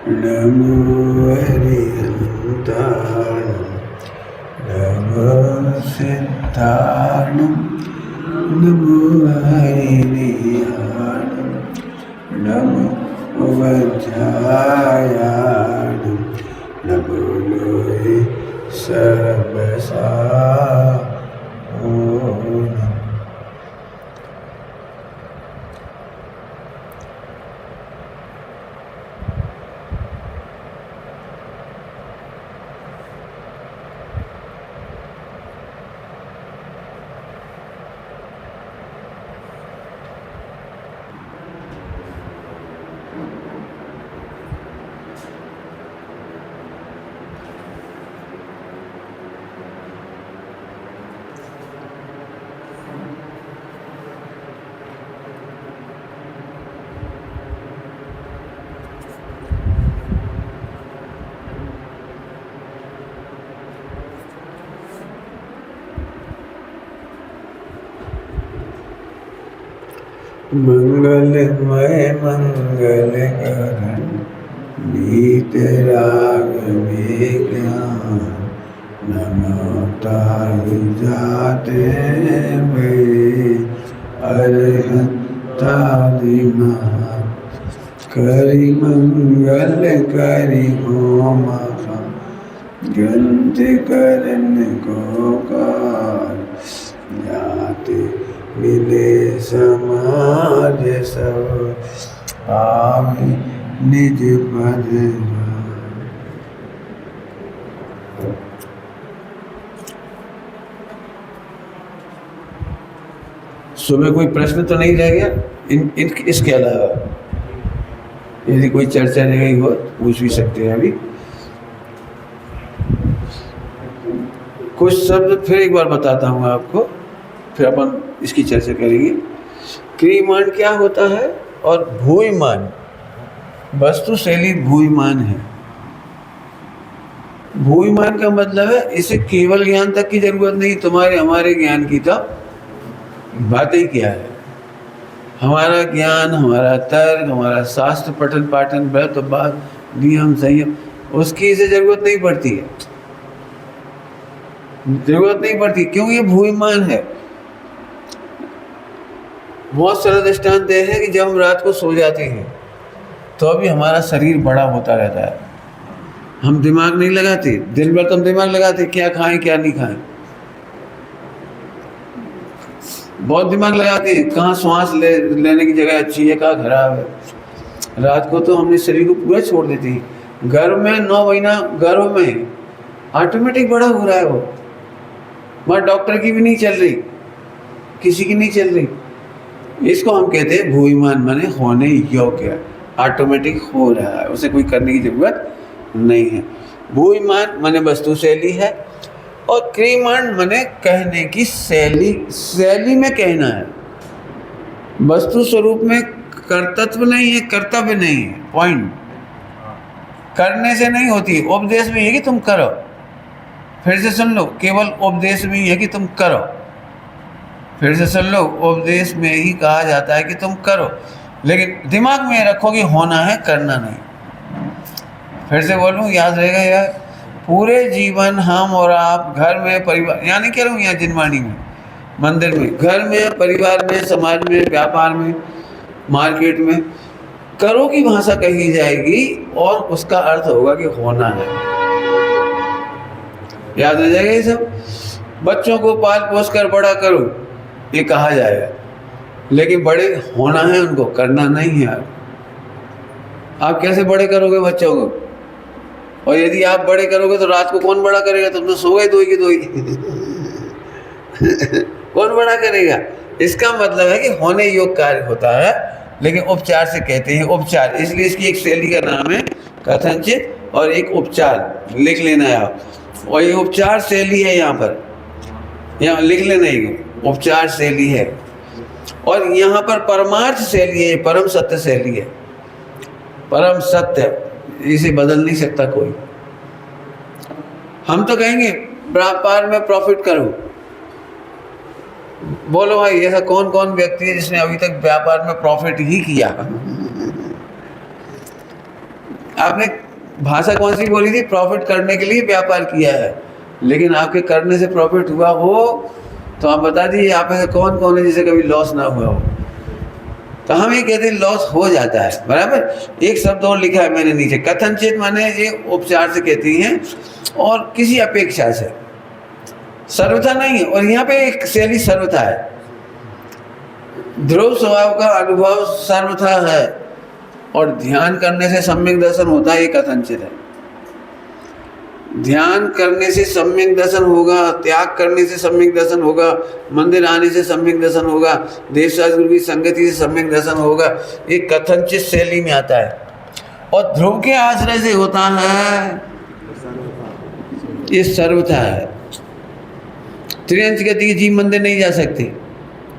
नमो हरिहन्ताणं नमो सिद्धाणं नमो हरिनिहाणं नमो वज्रायाणं नमो लोहे सर्वसाहोणम्। मंगलमय मंगलकरण वीतराग विज्ञान नमो ताहि जाते मेरे अरहंतादि महान करि मंगल करि होम ग्रंथ करन को कार जाते मिले समाज सब आवे निज पद। सुबह कोई प्रश्न तो नहीं रह गया इसके अलावा? यदि कोई चर्चा रह गई हो पूछ भी सकते हैं। अभी कुछ शब्द फिर एक बार बताता हूँ आपको, फिर अपन इसकी चर्चा करेंगे। क्रियमान क्या होता है और भूयमान, वस्तु शैली भूयमान है। भूयमान का मतलब है इसे केवल ज्ञान तक की जरूरत नहीं, तुम्हारे हमारे ज्ञान की तो बात ही क्या है। हमारा ज्ञान, हमारा तर्क, हमारा शास्त्र पठन पाठन व्रत बात नियम संयम, उसकी इसे जरूरत नहीं पड़ती है, जरूरत नहीं पड़ती। क्यों? ये भूयमान है। बहुत सारा दृष्टांत है कि जब हम रात को सो जाते हैं तो अभी हमारा शरीर बड़ा होता रहता है, हम दिमाग नहीं लगाते। दिन भर तो हम दिमाग लगाते क्या खाएं क्या नहीं खाएं, बहुत दिमाग लगाते हैं कहाँ श्वास लेने की जगह अच्छी है कहाँ खराब है। रात को तो हमने शरीर को पूरा छोड़ देते हैं। गर्भ में 9 महीना गर्भ में ऑटोमेटिक बड़ा हो रहा है वो, वहाँ डॉक्टर की भी नहीं चल रही, किसी की नहीं चल रही। इसको हम कहते हैं भूयमान, माने होने योग्य, ऑटोमेटिक हो रहा है, उसे कोई करने की जरूरत नहीं है। भूयमान माने वस्तु शैली है और क्रियमान माने कहने की शैली, शैली में कहना है। वस्तु स्वरूप में कर्तव्य नहीं है, कर्तव्य नहीं है। पॉइंट करने से नहीं होती, उपदेश में है कि तुम करो। फिर से सुन लो, केवल उपदेश में ही है कि तुम करो। फिर से सुन लो, उपदेश में ही कहा जाता है कि तुम करो, लेकिन दिमाग में रखो कि होना है, करना नहीं। फिर से बोलूं, याद रहेगा यार। पूरे जीवन हम और आप घर में परिवार, यहाँ नहीं कह रहा हूँ यहाँ जिनवाणी में, मंदिर में, घर में, परिवार में, समाज में, व्यापार में, मार्केट में, करो की भाषा कही जाएगी और उसका अर्थ होगा कि होना है। याद रह जाएगा ये सब। बच्चों को पाल पोस कर बड़ा करो, ये कहा जाएगा, लेकिन बड़े होना है, उनको करना नहीं है। आप कैसे बड़े करोगे बच्चों को? और यदि आप बड़े करोगे तो रात को कौन बड़ा करेगा? तुम तो सो गए दो ही कौन बड़ा करेगा? इसका मतलब है कि होने योग्य कार्य होता है, लेकिन उपचार से कहते हैं उपचार, इसलिए इसकी एक शैली का नाम है कथनचित और एक उपचार। लिख लेना है आप, और ये उपचार शैली है। यहाँ पर, यहाँ लिख लेना है, उपचार शैली है। और यहाँ पर परमार्थ शैली है, परम सत्य शैली है। परम सत्य, इसे बदल नहीं सकता कोई। हम तो कहेंगे व्यापार में प्रॉफिट करो। बोलो भाई, ऐसा कौन कौन व्यक्ति है जिसने अभी तक व्यापार में प्रॉफिट ही किया? आपने भाषा कौन सी बोली थी? प्रॉफिट करने के लिए व्यापार किया है, लेकिन आपके करने से प्रॉफिट हुआ हो तो आप बता दीजिए आप में से कौन कौन है जिसे कभी लॉस ना हुआ हो? तो हम ये कहते हैं लॉस हो जाता है, बराबर। एक शब्द और लिखा है मैंने नीचे, कथनचित माने ये उपचार से कहती हैं और किसी अपेक्षा से, सर्वथा नहीं है। और यहाँ पे एक शैली सर्वथा है, ध्रुव स्वभाव का अनुभव सर्वथा है, और ध्यान करने से सम्यक दर्शन होता है, ये कथनचित है। ध्यान करने से सम्यक दर्शन होगा, त्याग करने से सम्यक दर्शन होगा, मंदिर आने से सम्यक दर्शन होगा, देवशास्त्र की संगति से सम्यक दर्शन होगा, ये कथनचित शैली में आता है। और ध्रुव के आश्रय से होता है, ये सर्वथा है। त्रिअंश कहती है जीव मंदिर नहीं जा सकते,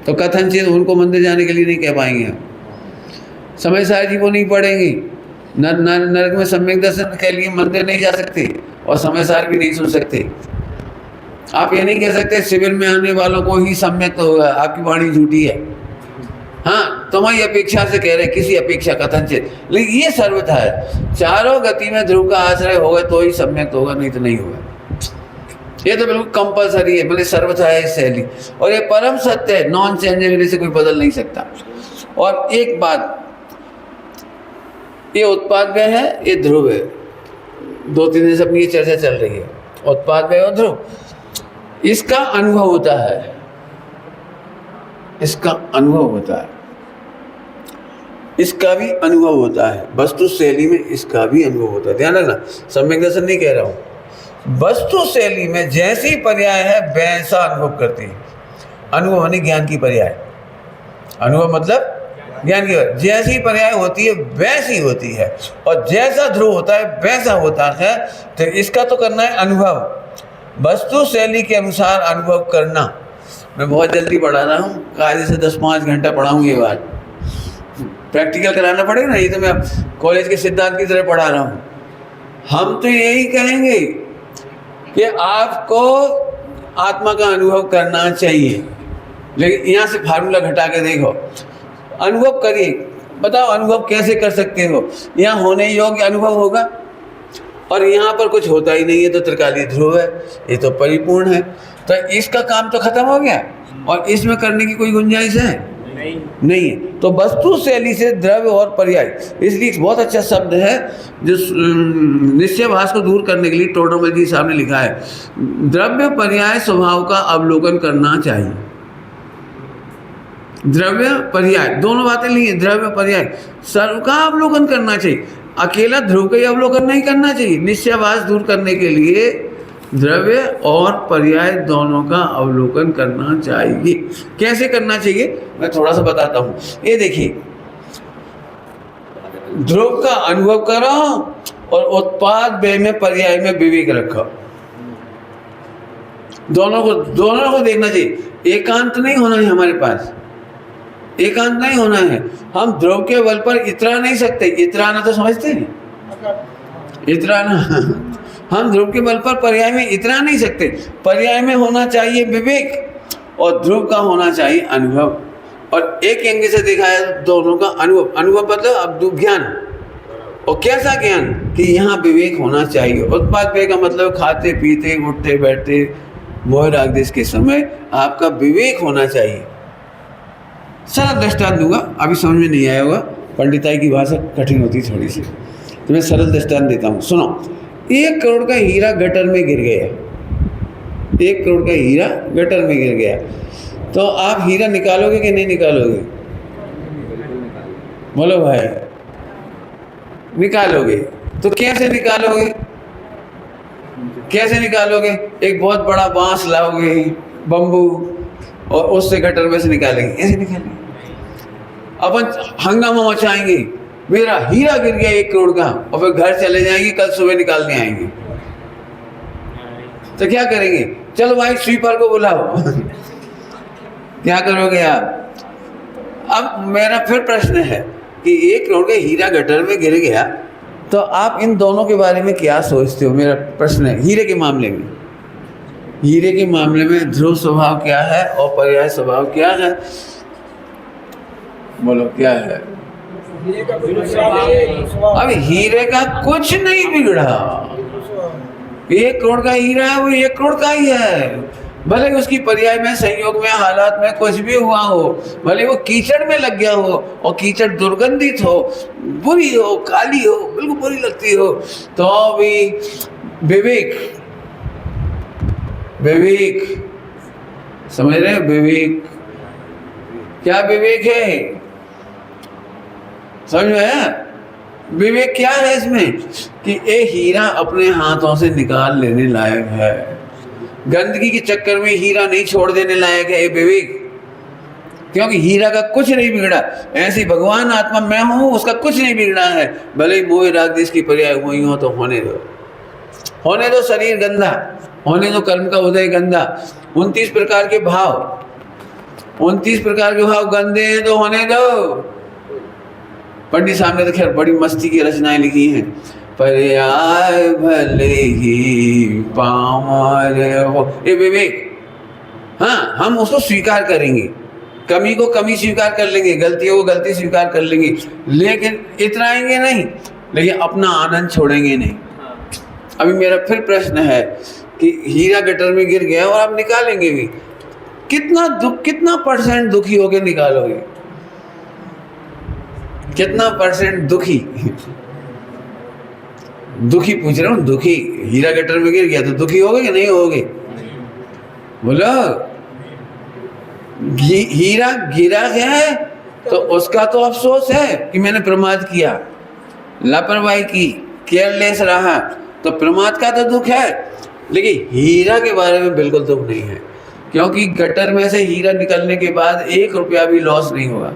तो कथनचित उनको मंदिर जाने के लिए नहीं कह पाएंगे। समय सार जी वो नहीं पढ़ेंगी, नरक में सम्यक दर्शन के लिए मंदिर नहीं जा सकते और समय सार भी नहीं सुन सकते। आप ये नहीं कह सकते शिविर में आने वालों को ही सम्यक होगा, आपकी वाणी झूठी है। हाँ, तुम्हारी अपेक्षा से कह रहे, किसी अपेक्षा कथनचित, लेकिन ये सर्वथा है। चारों गति में ध्रुव का आश्रय होगा तो ही सम्यक होगा, नहीं तो नहीं होगा। ये तो बिल्कुल कंपलसरी है, बोले सर्वथा है शैली, और ये परम सत्य है, नॉन चेंजेबल, से कोई बदल नहीं सकता। और एक बात, ये उत्पाद व्यय है, ये ध्रुव है। 2-3 दिन से अपनी ये चर्चा चल रही है, उत्पाद व्यय और ध्रुव, इसका अनुभव होता है, इसका अनुभव होता है, इसका भी अनुभव होता है। वस्तु शैली में इसका भी अनुभव होता है, ध्यान रखना, सम्यक दर्शन नहीं कह रहा हूँ। वस्तु शैली में जैसी पर्याय है वैसा अनुभव करते हैं। अनुभव यानी ज्ञान की पर्याय, अनुभव मतलब ज्ञान की, जैसी पर्याय होती है वैसी होती है, और जैसा ध्रुव होता है वैसा होता है। तो इसका तो करना है अनुभव, वस्तु शैली के अनुसार अनुभव करना। मैं बहुत जल्दी पढ़ा रहा हूँ, कायदे से 10-5 घंटा पढ़ाऊँ, ये बात प्रैक्टिकल कराना पड़ेगा ना, ये तो मैं कॉलेज के सिद्धांत की तरह पढ़ा रहा हूँ। हम तो यही कहेंगे कि आपको आत्मा का अनुभव करना चाहिए, लेकिन यहाँ से फार्मूला घटा के देखो, अनुभव करिए, बताओ अनुभव कैसे कर सकते हो? यहाँ होने योग्य अनुभव होगा, और यहाँ पर कुछ होता ही नहीं है, तो त्रिकालीय ध्रुव है, ये तो परिपूर्ण है, तो इसका काम तो खत्म हो गया, और इसमें करने की कोई गुंजाइश है नहीं है। तो वस्तु शैली से द्रव्य और पर्याय, इसलिए एक बहुत अच्छा शब्द है जो निश्चयभास को दूर करने के लिए टोडरमल जी साहब ने लिखा है, द्रव्य पर्याय स्वभाव का अवलोकन करना चाहिए। द्रव्य पर्याय दोनों बातें ली है, द्रव्य पर्याय सर्व का अवलोकन करना चाहिए, अकेला ध्रुव का ही अवलोकन नहीं करना चाहिए। निश्चयभास दूर करने के लिए द्रव्य और पर्याय दोनों का अवलोकन करना चाहिए। कैसे करना चाहिए मैं थोड़ा सा बताता हूँ। ये देखिए, ध्रुव का अनुभव करो और उत्पाद व्यय में पर्याय में विवेक रखो, दोनों को देखना चाहिए। एकांत नहीं होना है हमारे पास, एकांत नहीं होना है। हम ध्रुव के बल पर इतरा नहीं सकते, इतराना तो समझते हैं, इतराना हम ध्रुव के बल पर पर्याय में इतना नहीं सकते। पर्याय में होना चाहिए विवेक और ध्रुव का होना चाहिए अनुभव। और एक एंगल से देखा है दोनों का अनुभव, अनुभव मतलब अब ज्ञान, और कैसा ज्ञान कि यहाँ विवेक होना चाहिए। उत्पाद व्यय का मतलब खाते पीते उठते बैठते मोह राग देश के समय आपका विवेक होना चाहिए। सरल दृष्टांत दूंगा, अभी समझ में नहीं आया होगा, पंडिताई की भाषा कठिन होती थोड़ी सी, तो मैं सरल दृष्टांत देता हूँ। सुनो, 1 करोड़ का हीरा गटर में गिर गया, 1 करोड़ का हीरा गटर में गिर गया, तो आप हीरा निकालोगे कि नहीं निकालोगे? बोलो भाई, निकालोगे। तो कैसे निकालोगे? कैसे निकालोगे? एक बहुत बड़ा बांस लाओगे, बम्बू, और उससे गटर में से निकालेंगे, ऐसे निकालेंगे। अपन हंगामा मचाएंगे, मेरा हीरा गिर गया 1 करोड़ का, और फिर घर चले जाएंगे, कल सुबह निकालने आएंगे। तो क्या करेंगे? चलो भाई स्वीपर को बुलाओ क्या करोगे आप? अब मेरा फिर प्रश्न है कि 1 करोड़ का हीरा गटर में गिर गया, तो आप इन दोनों के बारे में क्या सोचते हो? मेरा प्रश्न है हीरे के मामले में, हीरे के मामले में ध्रुव स्वभाव क्या है और पर्याय स्वभाव क्या है? बोलो क्या है? अब हीरे का कुछ नहीं बिगड़ा। 1 करोड़ का हीरा है, वो 1 करोड़ का ही है। भले उसकी पर्याय में, संयोग में, हालात में कुछ भी हुआ हो, भले वो कीचड़ में लग गया हो और कीचड़ दुर्गंधित हो, बुरी हो, काली हो, बिल्कुल बुरी लगती हो, तो भी विवेक, विवेक समझ रहे हैं? विवेक क्या विवेक है? समझ में आया? विवेक क्या है इसमें कि ये हीरा अपने हाथों से निकाल लेने लायक है, गंदगी के चक्कर में हीरा नहीं छोड़ देने लायक है ये विवेक, क्योंकि हीरा का कुछ नहीं बिगड़ा। ऐसी भगवान आत्मा मैं हूं, उसका कुछ नहीं बिगड़ा है। भले ही मोह राग देश की पर्याय हुई हो तो होने दो, होने दो। शरीर गंदा होने दो, कर्म का उदय गंदा। 29 प्रकार के भाव, 29 प्रकार के भाव गंदे हैं तो होने दो। पंडित साहब ने तो खैर बड़ी मस्ती की रचनाएं लिखी हैं। पर्याय भले ही पामर हो, ये विवेक। हाँ, हम उसको स्वीकार करेंगे, कमी को कमी स्वीकार कर लेंगे, गलतियों को गलती स्वीकार कर लेंगे, लेकिन इतराएंगे नहीं, लेकिन अपना आनंद छोड़ेंगे नहीं। अभी मेरा फिर प्रश्न है कि हीरा गटर में गिर गया और आप निकालेंगे भी, कितना दुख, कितना % दुखी होकर निकालोगे? कितना % दुखी? दुखी पूछ रहा हूँ, दुखी। हीरा गटर में गिर गया तो दुखी होगे कि नहीं होगे? बोलो। हीरा गिरा है तो उसका तो अफसोस है कि मैंने प्रमाद किया, लापरवाही की, केयरलेस रहा, तो प्रमाद का तो दुख है। लेकिन हीरा के बारे में बिल्कुल दुख नहीं है, क्योंकि गटर में से हीरा निकलने के बाद 1 रुपया भी लॉस नहीं होगा,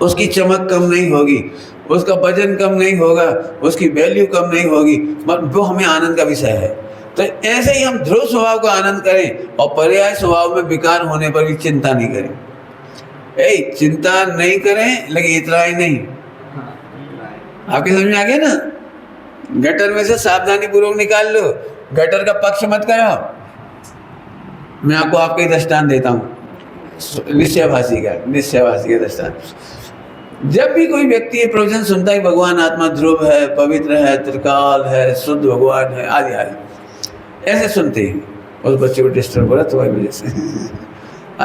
उसकी चमक कम नहीं होगी, उसका वजन कम नहीं होगा, उसकी वैल्यू कम नहीं होगी, वो हमें आनंद का विषय है। तो ऐसे ही हम ध्रुव स्वभाव का आनंद करें और पर्याय स्वभाव में विकार होने पर भी चिंता नहीं करें। चिंता नहीं करें, लेकिन इतना ही नहीं। आपके समझ में आ गया ना? गटर में से सावधानी पूर्वक निकाल लो, गटर का पक्ष मत करो। मैं आपको आपका ही दृष्टांत देता हूँ, निश्चयभाषी का दृष्टांत। जब भी कोई व्यक्ति ये प्रवचन सुनता है, भगवान आत्मा ध्रुव है, पवित्र है, त्रिकाल है, शुद्ध भगवान है, आदि आदि, ऐसे सुनते हैं, उस बच्चे को डिस्टर्ब हो रहा तो वही वजह से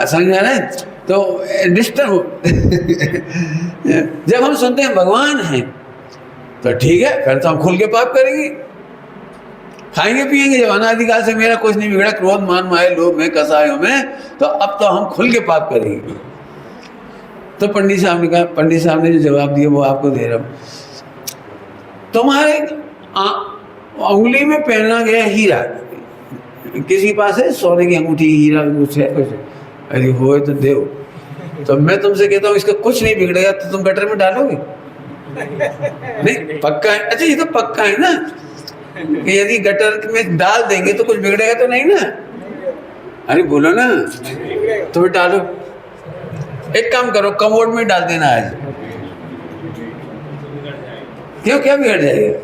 समझ आ रहा है? तो डिस्टर्ब जब हम सुनते हैं भगवान है तो ठीक है, फिर तो हम खुल के पाप करेंगे, खाएंगे पिएंगे। जब अनादिकाल से मेरा कुछ नहीं बिगड़ा, क्रोध मान माया लोभ में कसायों में, तो अब तो हम खुल के पाप करेंगे। तो पंडित साहब ने कहा, पंडित साहब ने जो जवाब दिया वो आपको दे रहा हूँ। तुम्हारे उंगली में पहना गया हीरा, किसी पास है सोने की अंगूठी, हीरा कुछ है? अरे हो तो दे। तो मैं तुमसे कहता हूँ इसका कुछ नहीं बिगड़ेगा, तो तुम गटर में डालोगे? नहीं, पक्का है। अच्छा, ये तो पक्का है ना कि यदि गटर में डाल देंगे तो कुछ बिगड़ेगा तो नहीं ना? अरे बोलो ना, तो फिर डालो। एक काम करो, कमोड में डाल देना आज। क्यों, क्या बिगड़ जाएगा?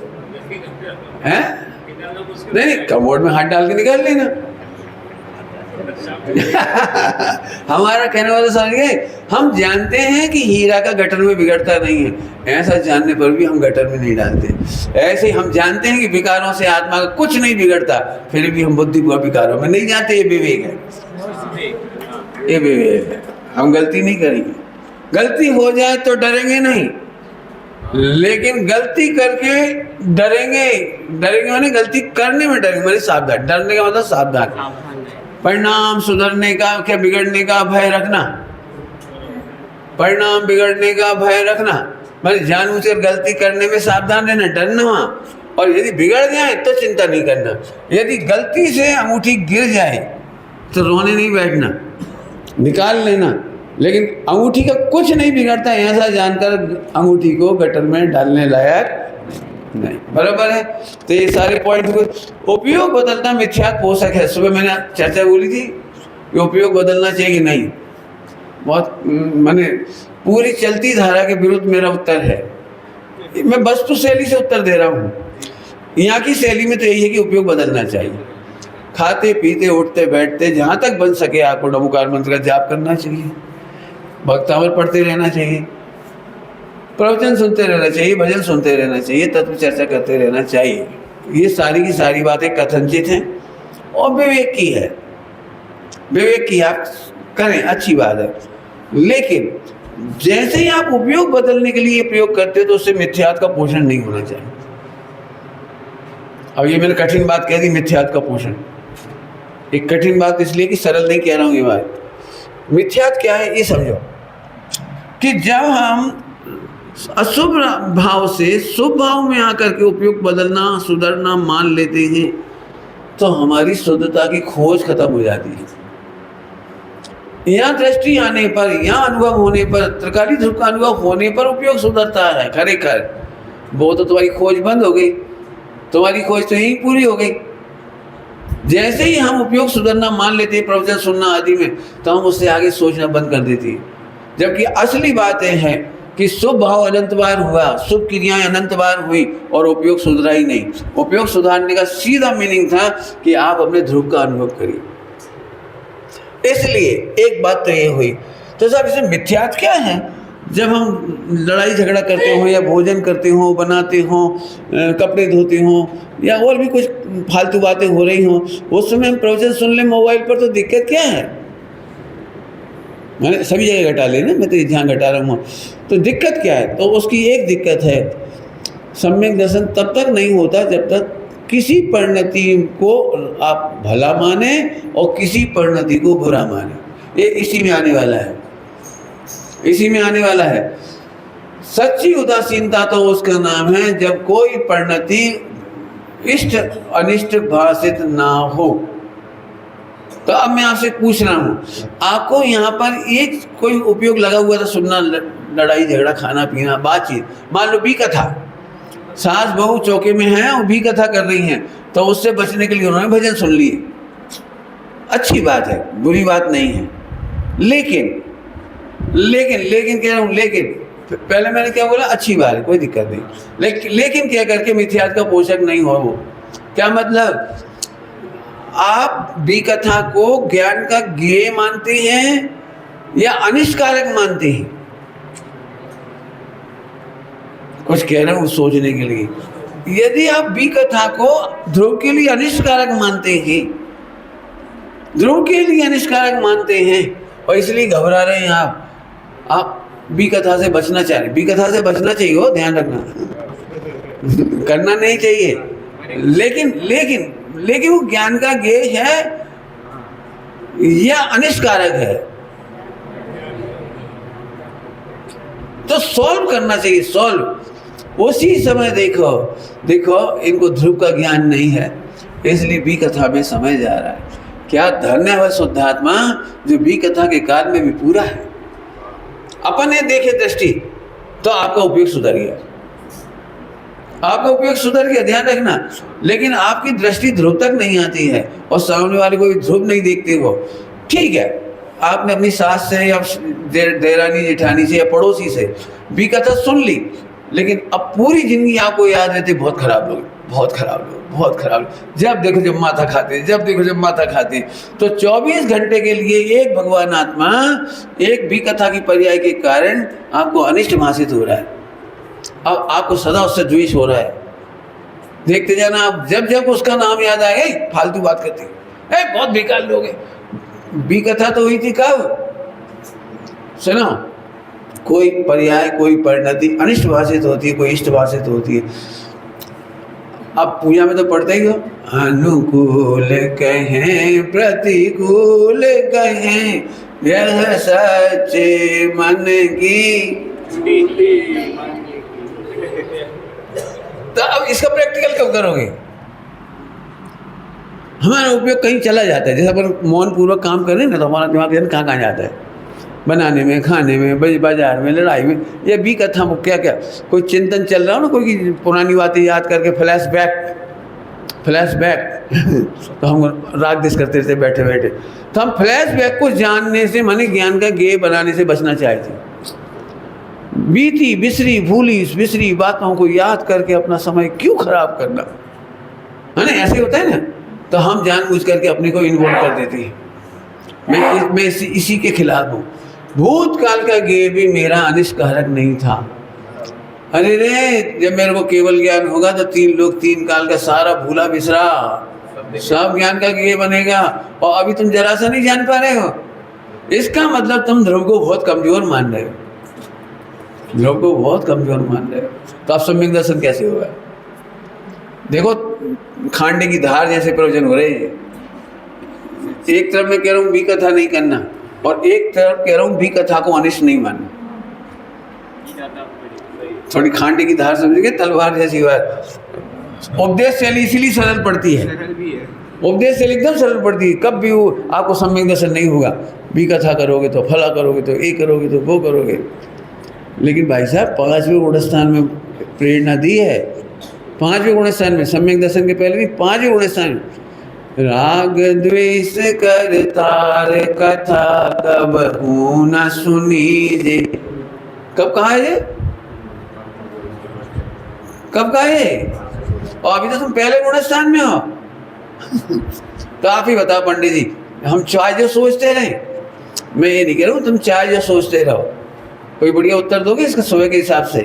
हैं? नहीं, कमोड में हाथ डाल के निकाल लेना। हमारा कहने वाला समझ गए, हम जानते हैं कि हीरा का गटर में बिगड़ता नहीं है, ऐसा जानने पर भी हम गटर में नहीं डालते। ऐसे हम जानते हैं कि विकारों से आत्मा का कुछ नहीं बिगड़ता, फिर भी हम बुद्धिपूर्वक विकारों में नहीं जाते। ये विवेक है, ये विवेक है। हम गलती नहीं करेंगे, गलती हो जाए तो डरेंगे नहीं, लेकिन गलती करके डरेंगे। डरेंगे माने गलती करने में डरेंगे, माने सावधान। डरने का मतलब सावधान, परिणाम सुधरने का, क्या बिगड़ने का भय रखना, परिणाम बिगड़ने का भय रखना, माने जानबूझकर गलती करने में सावधान रहना, डरना वहाँ। और यदि बिगड़ जाए तो चिंता नहीं करना। यदि गलती से अंगूठी गिर जाए तो रोने नहीं बैठना, निकाल लेना, लेकिन अंगूठी का कुछ नहीं बिगड़ता ऐसा जानकर अंगूठी को गटर में डालने लायक नहीं। बराबर है? तो ये सारे पॉइंट को उपयोग बदलना मिथ्यात्व पोषक है। सुबह मैंने चर्चा बोली थी कि उपयोग बदलना चाहिए कि नहीं। बहुत मैंने पूरी चलती धारा के विरुद्ध मेरा उत्तर है। मैं वस्तु शैली से उत्तर दे रहा हूँ। यहाँ की शैली में तो यही है कि उपयोग बदलना चाहिए। खाते पीते उठते बैठते जहाँ तक बन सके आपको नमोकार मंत्र का जाप करना चाहिए। भक्तामृत पढ़ते रहना चाहिए, प्रवचन सुनते रहना चाहिए, भजन सुनते रहना चाहिए, तत्व चर्चा करते रहना चाहिए। ये सारी की सारी बातें कथनचित हैं और विवेक की है। विवेक की आप करें, अच्छी बात है, लेकिन जैसे ही आप उपयोग बदलने के लिए प्रयोग करते हो तो उससे मिथ्यात्व का पोषण नहीं होना चाहिए। अब ये मैंने कठिन बात कह दी, मिथ्यात्व का पोषण। एक कठिन बात इसलिए कि सरल नहीं कह रहा हूँ ये बात। मिथ्यात्व क्या है ये समझो कि जब हम अशुभ भाव से शुभ भाव में आकर के उपयोग बदलना, सुधरना मान लेते हैं तो हमारी शुद्धता की खोज खत्म हो जाती है। यहाँ दृष्टि आने पर, यहाँ अनुभव होने पर, त्रिकाली ध्रुव का अनुभव होने पर उपयोग सुधरता है। खरेखर वो तो तुम्हारी खोज बंद हो गई, तुम्हारी खोज तो यहीं पूरी हो गई। जैसे ही हम उपयोग सुधरना मान लेते हैं प्रवचन सुनना आदि में, तो हम उससे आगे सोचना बंद कर देते हैं। जबकि असली बातें हैं कि शुभ भाव अनंत बार हुआ, शुभ क्रियाएं अनंत बार हुई और उपयोग सुधरा ही नहीं। उपयोग सुधारने का सीधा मीनिंग था कि आप अपने ध्रुव का अनुभव करिए। इसलिए एक बात तो ये हुई। तो साहब इसमें मिथ्यात्व क्या है? जब हम लड़ाई झगड़ा करते हो या भोजन करते हो, बनाते हो, कपड़े धोते हो या और भी कुछ फालतू बातें हो रही हो, उस समय हम प्रवचन सुन लें मोबाइल पर, तो दिक्कत क्या है? मैंने सभी जगह घटा लेना, मैं तो ध्यान घटा रहा हूँ। तो दिक्कत क्या है? तो उसकी एक दिक्कत है, सम्यक दर्शन तब तक नहीं होता जब तक किसी परिणति को आप भला माने और किसी परिणति को बुरा माने। ये इसी में आने वाला है, इसी में आने वाला है। सच्ची उदासीनता तो उसका नाम है जब कोई परिणति इष्ट अनिष्ट भाषित ना हो। तो अब मैं आपसे पूछ रहा हूँ, आपको यहाँ पर एक कोई उपयोग लगा हुआ था सुनना, लड़ाई झगड़ा, खाना पीना, बातचीत, मान लो भी कथा, सास बहू चौके में हैं और भी कथा कर रही हैं, तो उससे बचने के लिए उन्होंने भजन सुन लिए। अच्छी बात है, बुरी बात नहीं है। लेकिन लेकिन लेकिन कह रहा हूँ, लेकिन पहले मैंने क्या बोला? अच्छी बात है, कोई दिक्कत नहीं। लेकिन क्या करके मिथ्यात्व का पोषक नहीं हो वो। क्या मतलब? आप भी कथा को ज्ञान का ज्ञेय मानते हैं या अनिष्कारक मानते हैं? कुछ कह रहा हूँ सोचने के लिए। यदि आप भी कथा को ध्रुव के लिए अनिष्कारक मानते हैं, ध्रुव के लिए अनिष्कारक मानते हैं और इसलिए घबरा रहे हैं आप भी कथा से बचना चाह रहे हैं। भी कथा से बचना चाहिए, हो ध्यान रखना, करना नहीं चाहिए। लेकिन लेकिन लेकिन वो ज्ञान का ज्ञेय है या अनिष्कारक है, तो सॉल्व करना चाहिए, सॉल्व। उसी समय देखो इनको ध्रुव का ज्ञान नहीं है, इसलिए भी कथा में समय जा रहा है। क्या धन्य है शुद्धात्मा जो भी कथा के काल में भी पूरा है। अपन ने देखे दृष्टि तो आपका उपयोग सुधर गया, आपका उपयोग सुधर गया, ध्यान रखना। लेकिन आपकी दृष्टि ध्रुव तक नहीं आती है और सामने वाले को भी ध्रुव नहीं देखते हो। ठीक है, आपने अपनी सास से या देरानी जेठानी से या पड़ोसी से भी कथा सुन ली, लेकिन अब पूरी जिंदगी आपको याद रहती बहुत खराब लोग, बहुत खराब लोग, बहुत खराब लोग, जब देखो जब माथा खाते, जब देखो जब माथा खाते। तो 24 घंटे के लिए एक भगवान आत्मा एक भी कथा की पर्याय के कारण आपको अनिष्ट भाषित हो रहा है। अब आपको सदा उससे द्वेष हो रहा है। देखते जाना, आप जब जब उसका नाम याद आए फालतू बात करते हैं, बहुत बेकार लोग हैं। भी कथा तो हुई थी कब? सुनो, कोई पर्याय, कोई परिणति अनिष्ट भाषित होती है, कोई इष्ट भाषित होती है। अब पूजा में तो पढ़ते ही हो, अनुकूल कहें प्रतिकूल कहें, यह सच्चे मन की। तो अब इसका प्रैक्टिकल कब करोगे? हमारा उपयोग कहीं चला जाता है। जैसे अपन मौन पूर्वक काम कर रहे हैं ना, तो हमारा दिमाग कहाँ कहाँ जाता है, बनाने में, खाने में, बाजार में, लड़ाई में। ये भी कथा क्या क्या कोई चिंतन चल रहा हो ना, कोई पुरानी बातें याद करके फ्लैशबैक तो हम राग दिस करते थे बैठे बैठे। तो हम फ्लैशबैक को जानने से, माने ज्ञान का ज्ञेय बनाने से बचना चाहते। बीती बिसरी बातों को याद करके अपना समय क्यों खराब करना, है ना? ऐसे होता है ना। तो हम जानबूझ करके अपने को इन्वॉल्व कर देते हैं। मैं इसी के खिलाफ हूँ। भूतकाल का ज्ञेय भी मेरा अनिष्टकारक नहीं था। अरे रे, जब मेरे को केवल ज्ञान होगा तो 3 लोग 3 काल का सारा भूला बिसरा सब ज्ञान का ज्ञेय बनेगा। और अभी तुम जरा सा नहीं जान पा रहे हो, इसका मतलब तुम ध्रुव को बहुत कमजोर मान रहे हो, ध्रुव को बहुत कमजोर मान रहे हो। तो अब सम्यक दर्शन कैसे होगा? देखो खांडे की धार जैसे प्रवचन हो रहे हैं। एक तरफ मैं कह रहा हूँ भी कथा नहीं करना, और एक तरफ कह रहा हूँ भी कथा को अनिष्ट नहीं मानना। थोड़ी खांडे की धार समझिए, तलवार जैसी बात। उपदेश शैली इसीलिए सरल पड़ती है, उपदेश शैली एकदम सरल पड़ती है। कब भी वो आपको सम्यक दर्शन नहीं होगा, भी कथा करोगे तो फला करोगे तो ये करोगे तो वो करोगे। लेकिन भाई साहब 5वें गुणस्थान में प्रेरणा दी है, 5वें गुणस्थान में, सम्यक दर्शन के पहले नहीं, 5वें गुणस्थान में, राग द्वेष कर तार कथा कब न सुनी। कब कहा है ये? कब कहा है? और अभी तो तुम पहले गुणस्थान में हो। तो आप ही बताओ पंडित जी, हम चाहे जो सोचते रहे? मैं ये नहीं कह रहा हूँ तुम चाहे जो सोचते रहो। कोई बढ़िया उत्तर दोगे इसका समय के हिसाब से?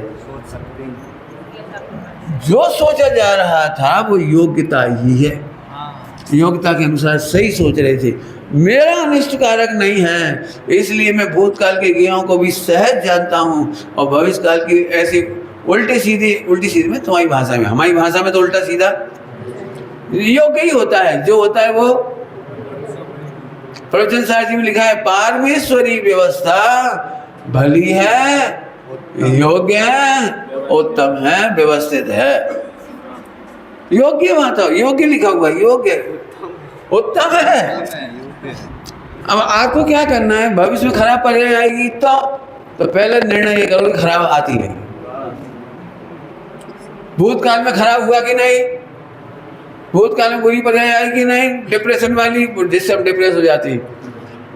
जो सोचा जा रहा था वो योग्यता ही है, योग्यता के अनुसार सही सोच रहे थे। मेरा अनिष्टकारक नहीं है, इसलिए मैं भूतकाल के ज्ञेयों को भी सहज जानता हूँ, और भविष्य काल की ऐसी उल्टी सीधी में तुम्हारी भाषा में, हमारी भाषा में तो उल्टा सीधा योग्य ही होता है। जो होता है वो प्रवचन सारथी में लिखा है, पारमेश्वरी व्यवस्था भली है, योग्य है, उत्तम है, व्यवस्थित है। योग्य बात है, योग्य लिखा हुआ, योग्य उत्तम है। अब आपको क्या करना है? भविष्य में खराब पर्याय आएगी तो पहले निर्णय ये करो कि खराब आती है। भूतकाल में खराब हुआ कि नहीं? भूतकाल में बुरी पर्याय आई कि नहीं? डिप्रेशन वाली, जिससे हम डिप्रेस हो जाती है।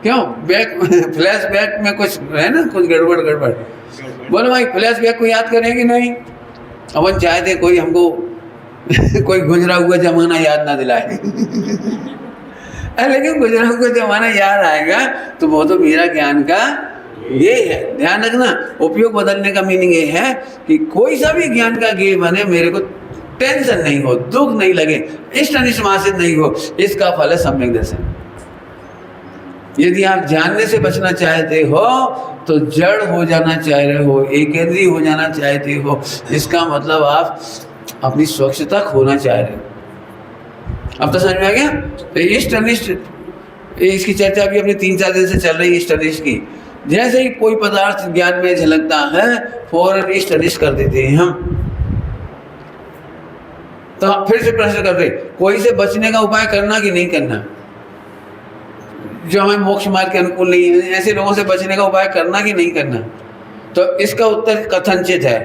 क्यों? बैक फ्लैश बैक में कुछ है ना, कुछ गड़बड़। बोलो भाई, फ्लैश बैक को याद करें कि नहीं? अपन चाहते कोई हमको कोई गुजरा हुआ जमाना याद ना दिलाए। लेकिन गुजरा हुआ जमाना याद आएगा तो वो तो मेरा ज्ञान का ये है। ध्यान रखना, उपयोग बदलने का मीनिंग ये है कि कोई सा भी ज्ञान का ज्ञेय बने, मेरे को टेंशन नहीं हो, दुख नहीं लगे, इष्ट अनिष्ट मासित नहीं हो, इसका फल है सम्यक दर्शन। यदि आप जानने से बचना चाहते हो तो जड़ हो जाना चाह रहे हो, एकेंद्रीय हो जाना चाहते हो, इसका मतलब आप अपनी स्वच्छता खोना चाह रहे हो। अब तो समझ में आ गया? तो इष्ट अनिष्ट, इसकी चर्चा भी अपनी 3-4 दिन से चल रही है। इष्ट अनिष्ट की, जैसे ही कोई पदार्थ ज्ञान में झलकता है फौरन इष्ट अनिष्ट कर देते हैं हम। तो आप फिर से प्रश्न करते, कोई से बचने का उपाय करना कि नहीं करना? जो हमें मोक्ष मार्ग के अनुकूल नहीं है, ऐसे लोगों से बचने का उपाय करना कि नहीं करना? तो इसका उत्तर कथनचित है,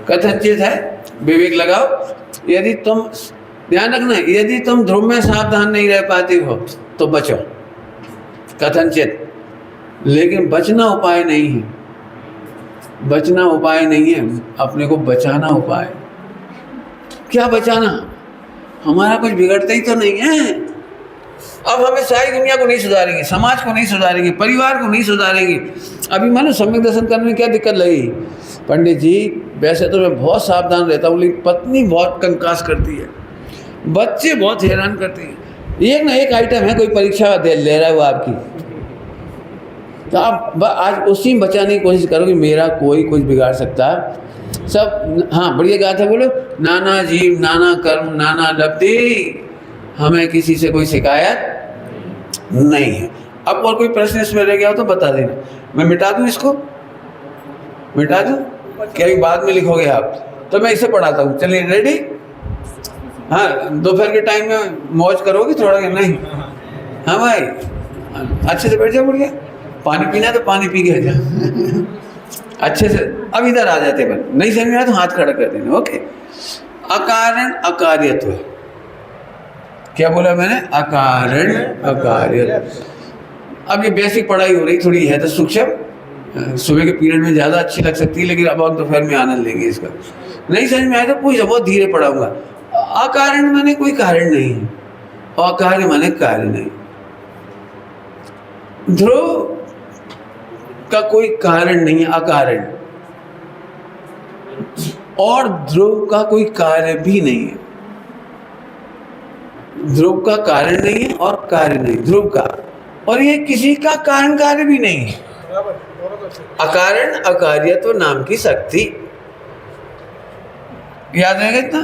कथनचित है। विवेक लगाओ। यदि तुम, ध्यान रखना, यदि तुम ध्रुव में सावधान नहीं रह पाते हो तो बचो, कथनचित। लेकिन बचना उपाय नहीं है, बचना उपाय नहीं है, अपने को बचाना उपाय। क्या बचाना? हमारा कुछ बिगड़ता ही तो नहीं है। अब हमें सारी दुनिया को नहीं सुधारेंगे, समाज को नहीं सुधारेंगे, परिवार को नहीं सुधारेंगे। अभी मानो सम्यक दर्शन करने में क्या दिक्कत लगी? पंडित जी वैसे तो मैं बहुत सावधान रहता हूँ, लेकिन पत्नी बहुत कंकास करती है, बच्चे बहुत हैरान करते हैं। एक ना एक आइटम है, कोई परीक्षा ले रहा है वो आपकी, तो आप आज उसी में बचाने की कोशिश करो कि मेरा कोई कुछ बिगाड़ सकता सब। हाँ, बढ़िया गाथा बोलो, नाना जीव नाना कर्म नाना लब्धि, हमें किसी से कोई शिकायत नहीं है। अब और कोई प्रश्न इसमें रह गया हो तो बता देना, मैं मिटा दूं इसको, मिटा दूं क्या? बाद में लिखोगे आप तो मैं इसे पढ़ाता हूँ। चलिए रेडी? हाँ, दोपहर के टाइम में मौज करोगे थोड़ा कि नहीं? हाँ भाई, अच्छे से बैठ जाओ, बढ़िया। पानी पीना तो पानी पी के जा अच्छे से। अब इधर आ जाते बन, नहीं समझ में आया तो हाथ खड़ा कर देना। ओके, अकारण अकार्यत्व, क्या बोला मैंने? अकारण अकार्यत्व। अब ये बेसिक पढ़ाई हो रही, थोड़ी है तो सूक्ष्म, सुबह के पीरियड में ज़्यादा अच्छी लग सकती है, लेकिन अब हम दोपहर में आनंद लेंगे इसका। नहीं समझ में आया तो पूछ, बहुत धीरे पढ़ाऊंगा। अकारण माने कोई कारण नहीं है, अकार्य माने कार्य नहीं। ध्रुव का कोई कारण नहीं है, अकारण, और ध्रुव का कोई कार्य भी नहीं है। ध्रुव का कारण नहीं है और कार्य नहीं ध्रुव का, और ये किसी का कारण कार्य भी नहीं है। अकारण अकार्यत्व नाम की शक्ति, याद रहेगा इतना,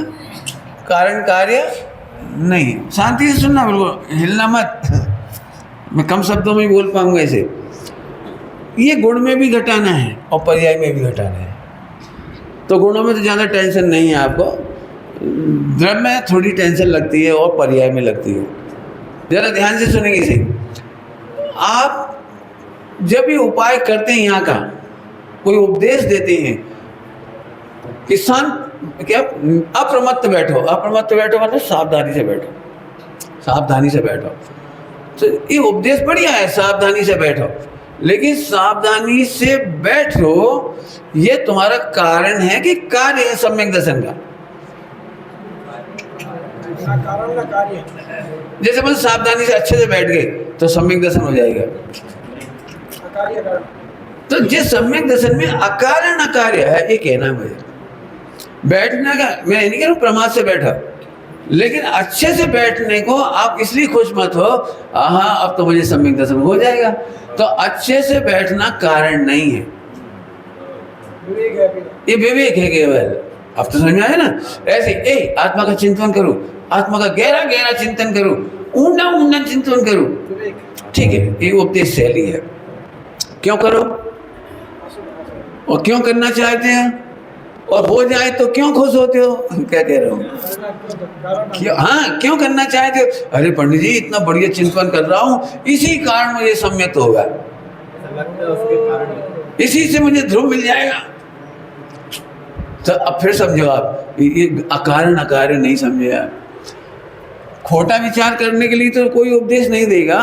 कारण कार्य नहीं। शांति से सुनना, बिल्कुल हिलना मत, मैं कम शब्दों में बोल पाऊंगा ऐसे। ये गुण में भी घटाना है और पर्याय में भी घटाना है। तो गुणों में तो ज़्यादा टेंशन नहीं है आपको, द्रव्य में थोड़ी टेंशन लगती है और पर्याय में लगती है। जरा ध्यान से सुनेंगे इसे। आप जब ये उपाय करते हैं, यहाँ का कोई उपदेश देते हैं कि क्या अप्रमत्त बैठो, अप्रमत्त बैठो मतलब सावधानी से बैठो, सावधानी से बैठो। तो ये उपदेश बढ़िया है, सावधानी से बैठो, लेकिन सावधानी से बैठो ये तुम्हारा कारण है कि कार्य है सम्यक दर्शन का? कारण ना कार्य। जैसे मतलब सावधानी से अच्छे से बैठ गए तो सम्यक दर्शन हो जाएगा। तो जिस सम्यक दर्शन में अकारण अकार्य है, ये कहना है मुझे। बैठने का मैं नहीं कह रहा हूँ प्रमाद से बैठा, लेकिन अच्छे से बैठने को आप इसलिए खुश मत हो, हाँ अब तो मुझे सम्यक दर्शन हो जाएगा। तो अच्छे से बैठना कारण नहीं है, ये विवेक है केवल। अब तो समझ में आया ना? ऐसे आत्मा का चिंतन करो, आत्मा का गहरा गहरा चिंतन करो, ऊंडा ऊंडा चिंतन करो, ठीक है, ये उपदेश शैली है। क्यों करो और क्यों करना चाहते हैं, और हो जाए तो क्यों खुश होते हो? क्या कह रहे हो? क्यों? हाँ, क्यों करना चाहते हो? अरे पंडित जी इतना बढ़िया चिंतन कर रहा हूँ, इसी कारण मुझे सम्यक होगा, इसी से मुझे ध्रुव मिल जाएगा। तो अब फिर समझो आप, ये अकारण अकार्य नहीं समझे आप। खोटा विचार करने के लिए तो कोई उपदेश नहीं देगा,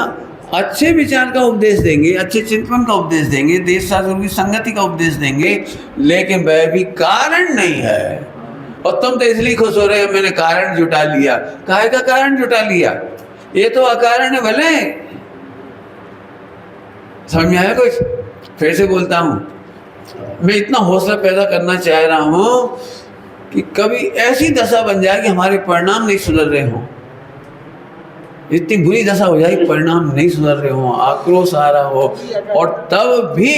अच्छे विचार का उपदेश देंगे, अच्छे चिंतन का उपदेश देंगे, देश शास्त्रों की संगति का उपदेश देंगे, लेकिन वह भी कारण नहीं है। और तुम तो इसलिए खुश हो रहे हो मैंने कारण जुटा लिया। काहे का कारण जुटा लिया? ये तो अकारण है भले। समझ में आया कुछ? फिर से बोलता हूँ, मैं इतना हौसला पैदा करना चाह रहा हूँ कि कभी ऐसी दशा बन जाए कि हमारे परिणाम नहीं सुधर रहे हों, इतनी बुरी दशा हो जाए, परिणाम नहीं सुधर रहे हो, आक्रोश आ रहा हो, और तब भी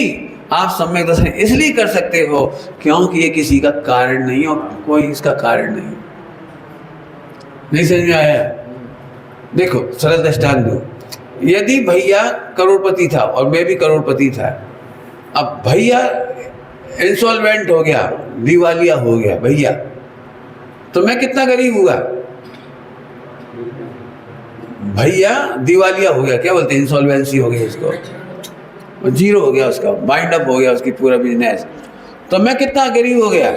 आप सम्यक दर्शन इसलिए कर सकते हो क्योंकि ये किसी का कारण नहीं और कोई इसका कारण नहीं समझ में आया? देखो सरल दृष्टांत दो। यदि भैया करोड़पति था और मैं भी करोड़पति था, अब भैया इंसॉल्वेंट हो गया, दिवालिया हो गया भैया, तो मैं कितना गरीब हुआ? भैया दिवालिया हो गया, क्या बोलते हैं, इंसॉल्वेंसी हो गई, इसको जीरो हो गया, उसका बाइंड अप हो गया, उसकी पूरा बिजनेस। तो मैं कितना गरीब हो गया,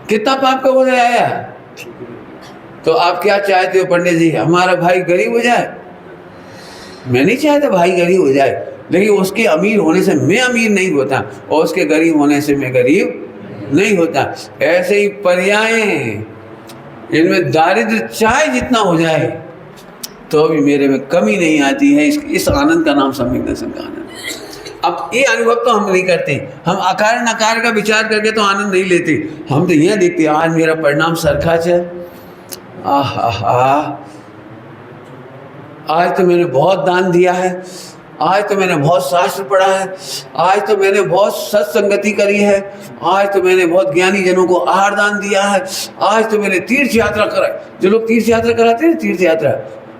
कितना पाप का बोझ आया। तो आप क्या चाहते हो पंडित जी, हमारा भाई गरीब हो जाए? मैं नहीं चाहता भाई गरीब हो जाए, लेकिन उसके अमीर होने से मैं अमीर नहीं होता और उसके गरीब होने से मैं गरीब नहीं होता। ऐसे ही पर्याय, इनमें दारिद्र्य चाहे जितना हो जाए तो भी मेरे में कमी नहीं आती है। इस आनंद का नाम सम्यक दर्शन का आनंद है। अब ये अनुभव तो हम नहीं करते, हम अकारण अकार का विचार करके तो आनंद नहीं लेते। हम तो यह देखते आज मेरा परिणाम सरखा है, आज तो मैंने बहुत दान दिया है, आज तो मैंने बहुत शास्त्र पढ़ा है, आज तो मैंने बहुत सत्संगति करी है, आज तो मैंने बहुत ज्ञानी जनों को आहार दान दिया है, आज तो मैंने तीर्थ यात्रा कराई। जो लोग तीर्थ यात्रा कराते हैं, तीर्थ यात्रा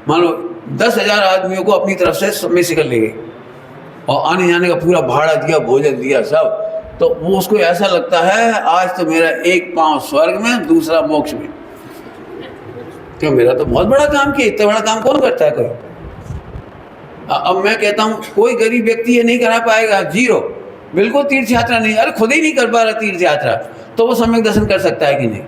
मान लो 10,000 आदमियों को अपनी तरफ से समय से कर ले गए और आने जाने का पूरा भाड़ा दिया, भोजन दिया सब, तो वो उसको ऐसा लगता है आज तो मेरा एक पाँव स्वर्ग में, दूसरा मोक्ष में। क्यों, मेरा तो बहुत बड़ा काम किया, इतना बड़ा काम कौन करता है कोई? अब मैं कहता हूँ कोई गरीब व्यक्ति ये नहीं करा पाएगा, जीरो, बिल्कुल तीर्थ यात्रा नहीं, अरे खुद ही नहीं कर पा रहा तीर्थ यात्रा, तो वो सम्यक दर्शन कर सकता है कि नहीं?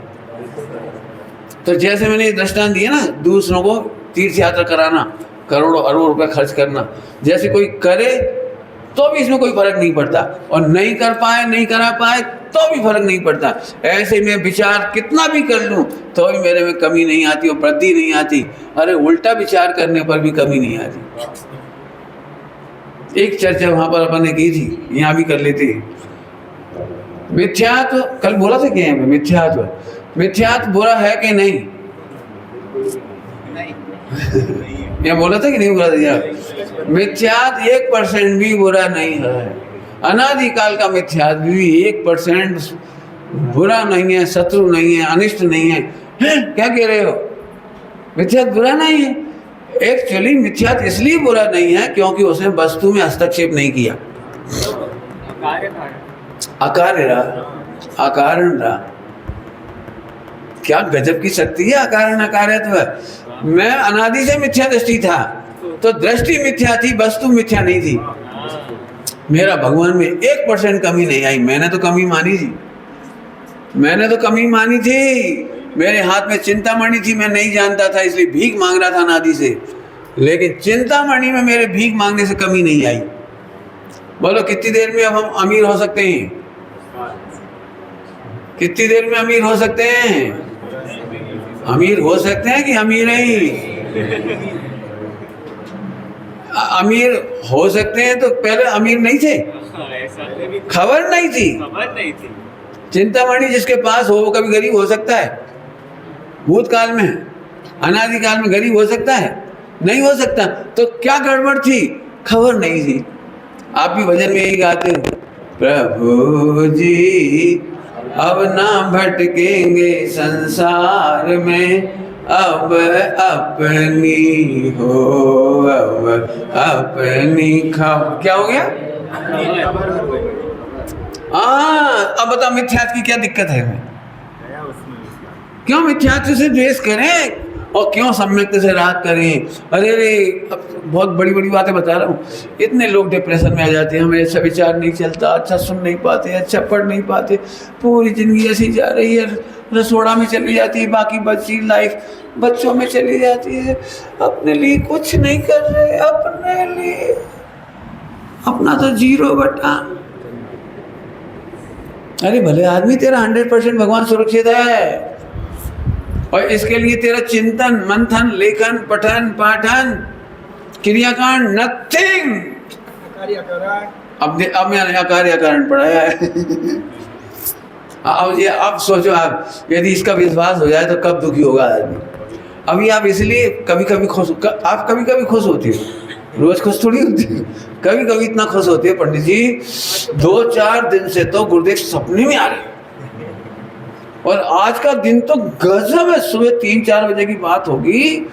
तो जैसे मैंने ये दृष्टांत दिया ना, दूसरों को तीर्थ यात्रा कराना, करोड़ों अरबों रुपए खर्च करना, जैसे कोई करे तो भी इसमें कोई फर्क नहीं पड़ता, और नहीं कर पाए, नहीं करा पाए तो भी फर्क नहीं पड़ता। ऐसे मैं विचार कितना भी कर लूँ तो भी मेरे में कमी नहीं आती और वृद्धि नहीं आती। अरे उल्टा विचार करने पर भी कमी नहीं आती। एक चर्चा वहां पर अपन ने की थी, यहाँ भी कर लेते हैं। मिथ्यात्व कल बोला था क्या है? मिथ्यात्व बुरा है कि नहीं? या बोला था कि नहीं बोला था यार? मिथ्यात्व 1% भी बुरा नहीं है। अनादिकाल का मिथ्यात्व भी 1% बुरा नहीं है, शत्रु नहीं है, अनिष्ट नहीं है। क्या कह रहे हो? मिथ्यात्व बुरा नहीं है। एक्चुअली मिथ्यात्व इसलिए बुरा नहीं है क्योंकि उसने वस्तु में हस्तक्षेप नहीं किया। अकार्य रहा, अकारण रहा। क्या गजब की शक्ति है अकारण अकार्यत्व। मैं अनादि से मिथ्या दृष्टि था, तो दृष्टि मिथ्या थी, वस्तु मिथ्या नहीं थी। मेरा भगवान में 1% कमी नहीं आई। मैंने तो कमी मानी थी, मेरे हाथ में चिंतामणि थी, मैं नहीं जानता था इसलिए भीख मांग रहा था अनादि से। लेकिन चिंतामणि में मेरे भीख मांगने से कमी नहीं आई। बोलो कितनी देर में अब हम अमीर हो सकते हैं? कितनी देर में अमीर हो सकते हैं? अमीर हो सकते हैं कि अमीर नहीं? अमीर हो सकते हैं तो पहले अमीर नहीं थे, खबर नहीं थी। चिंतामणि जिसके पास हो वो कभी गरीब हो सकता है? भूतकाल में, अनादिकाल में गरीब हो सकता है? नहीं हो सकता। तो क्या गड़बड़ थी? खबर नहीं थी। आप भी भजन में यही गाते हो, प्रभु जी अब ना भटकेंगे संसार में, अब अपनी हो, अब अपनी खबर। क्या हो गया? अब बताओ मिथ्यात्व की क्या दिक्कत है? क्यों मिथ्यात्व से द्वेष करें और क्यों सम्यक से राग करें? अरे अब बहुत बड़ी बड़ी बातें बता रहा हूँ। इतने लोग डिप्रेशन में आ जाते हैं, हमें अच्छा विचार नहीं चलता, अच्छा सुन नहीं पाते, अच्छा पढ़ नहीं पाते, पूरी जिंदगी ऐसी जा रही है, रसोड़ा में चली जाती है, बाकी बची लाइफ बच्चों में चली जाती है। अपने लिए कुछ नहीं कर रहे, अपने लिए अपना तो 0 बटा। अरे भले आदमी, तेरा 100% भगवान सुरक्षित है, और इसके लिए तेरा चिंतन मंथन लेखन पठन पाठन क्रियाकांड नथिंग। अब मैंने अकार्य कारण पढ़ाया है। अब सोचो, आप यदि इसका विश्वास हो जाए तो कब दुखी होगा आदमी। अभी आप इसलिए कभी कभी खुश, आप कभी कभी खुश होती हो, रोज खुश थोड़ी होती है। कभी कभी इतना खुश होती है पंडित जी, 2-4 दिन से तो गुरुदेव सपने में आ रहे, और आज का दिन तो गजब है। सुबह 3-4 बजे की बात होगी,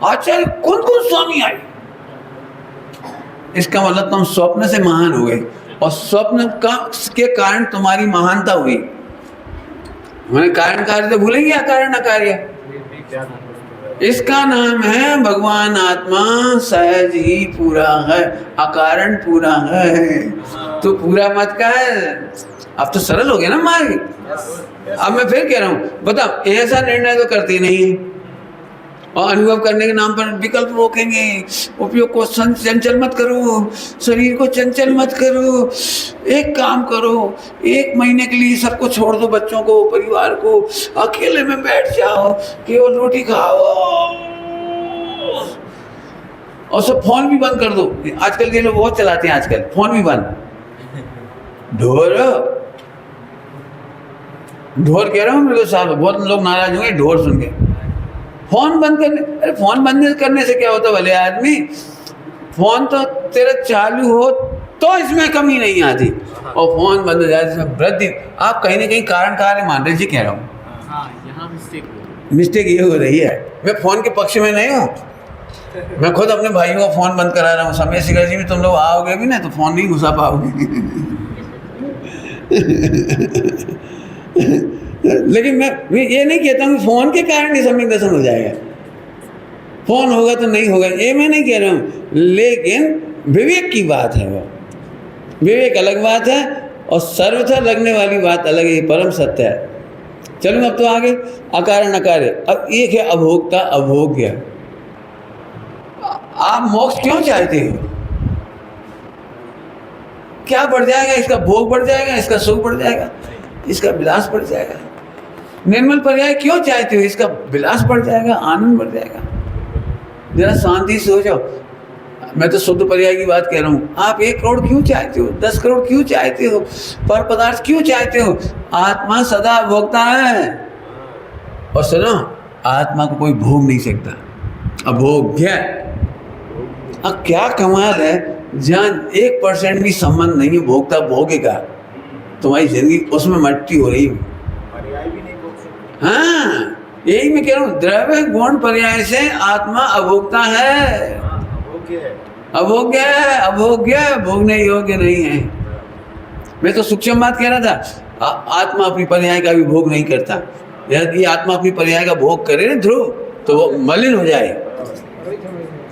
आचार्य कुंद स्वामी आए। इसका मतलब तुम स्वप्न से महान हो गए, और स्वप्न के कारण तुम्हारी महानता हुई। मैंने कारण कार्य तो भूलेंगे, अकारण अकार्य। इसका नाम है भगवान आत्मा सहज ही पूरा है, अकारण पूरा है। तो पूरा मत का है। अब तो सरल हो गया ना मार्ग। अब मैं फिर कह रहा हूँ, बताओ ऐसा निर्णय तो करती नहीं, और अनुभव करने के नाम पर विकल्प रोकेंगे। उपयोग को चंचल मत करो, शरीर को चंचल मत करो। एक काम करो, 1 महीने के लिए सबको छोड़ दो, बच्चों को, परिवार को, अकेले में बैठ जाओ, केवल रोटी खाओ, और सब फोन भी बंद कर दो। आजकल ये लोग बहुत चलाते हैं, आजकल फोन भी बंद। ढोर कह रहा हूँ मेरे को साहब, बहुत लोग नाराज होंगे ढोर सुन के। फोन बंद करने, अरे फोन बंद करने से क्या होता भले आदमी, फोन तो तेरा चालू हो तो इसमें कमी नहीं आती, और फोन बंद हो जाए इसमें वृद्धि। आप कहीं ना कहीं कारण कार्य मान रहे जी, कह रहा हूँ यहाँ मिस्टेक ये हो रही है। मैं फोन के पक्ष में नहीं हूँ, मैं खुद अपने भाइयों को फोन बंद करा रहा हूँ। समय शिखर जी भी तुम लोग आओगे भी ना तो फोन नहीं घुसा पाओगे। लेकिन मैं ये नहीं कहता हूँ फोन के कारण ही सम्यक दर्शन हो जाएगा, फोन होगा तो नहीं होगा, ये मैं नहीं कह रहा हूँ। लेकिन विवेक की बात है, वो विवेक अलग बात है, और सर्वथा लगने वाली बात अलग है, परम सत्य है। चलो अब तो आगे अकारण अकार्य। अब एक है अभोक्ता अभोग्य। आप मोक्ष क्यों चाहते हो? क्या बढ़ जाएगा? इसका भोग बढ़ जाएगा, इसका सुख बढ़ जाएगा, इसका विलास बढ़ जाएगा। निर्मल पर्याय क्यों चाहते हो? इसका विलास बढ़ जाएगा, आनंद बढ़ जाएगा। जरा शांति से हो जाओ। मैं तो शुद्ध पर्याय की बात कह रहा हूँ। आप 1 करोड़ क्यों चाहते हो, 10 करोड़ क्यों चाहते हो, पर पदार्थ क्यों चाहते हो? आत्मा सदा भोगता है। और सुनो, आत्मा को कोई भोग नहीं सकता, अभोग्य। अब क्या कमाल है, जहाँ 1% भी संबंध नहीं है भोगता भोगे का, तुम्हारी जिंदगी उसमें मट्टी हो रही है। पर्याय भी नहीं बोल सकते। हाँ, यही मैं कह रहा हूँ, द्रव्य गुण पर्याय से आत्मा अभोक्ता है, अभोग्य है। अभोग्य है, अभोग्य, भोगने योग्य नहीं है। मैं तो सूक्ष्म बात कह रहा था। आत्मा अपनी पर्याय का भी भोग नहीं करता। यदि आत्मा अपनी पर्याय का भोग करे ना ध्रुव, तो वो मलिन हो जाए।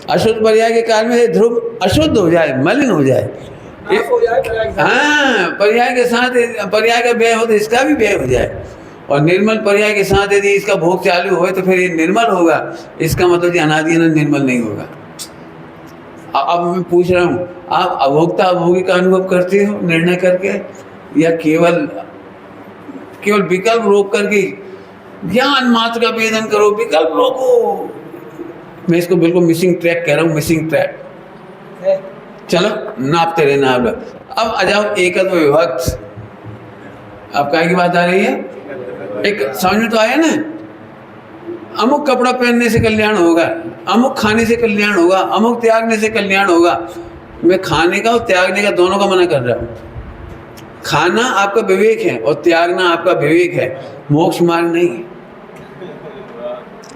अशुद्ध पर्याय के काल में ध्रुव अशुद्ध हो जाए, मलिन हो जाए। नाश हो जाए पर्याय के साथ। हाँ, पर्याय के साथ पर्याय का व्यय हो तो इसका भी व्यय हो जाए। और निर्मल पर्याय के साथ यदि इसका भोग चालू हो तो फिर ये निर्मल होगा। इसका मतलब अनादि अनंत निर्मल नहीं होगा। अब मैं पूछ रहा हूँ, आप अभोक्ता अभोगी का अनुभव करते हो निर्णय करके, या केवल विकल्प रोक करके ज्ञान मात्र का वेदन करो, विकल्प रोको। मैं इसको बिल्कुल मिसिंग ट्रैक कह रहा हूँ, मिसिंग ट्रैक। है। चलो नापते रहना आप लोग। अब आ जाओ एकत्व विभक्त। अब क्या की बात आ रही है? एक समझ में तो आया ना, अमुक कपड़ा पहनने से कल्याण होगा, अमुक खाने से कल्याण होगा, अमुक त्यागने से कल्याण होगा। मैं खाने का और त्यागने का दोनों का मना कर रहा हूँ। खाना आपका विवेक है और त्यागना आपका विवेक है, मोक्ष मार्ग नहीं है।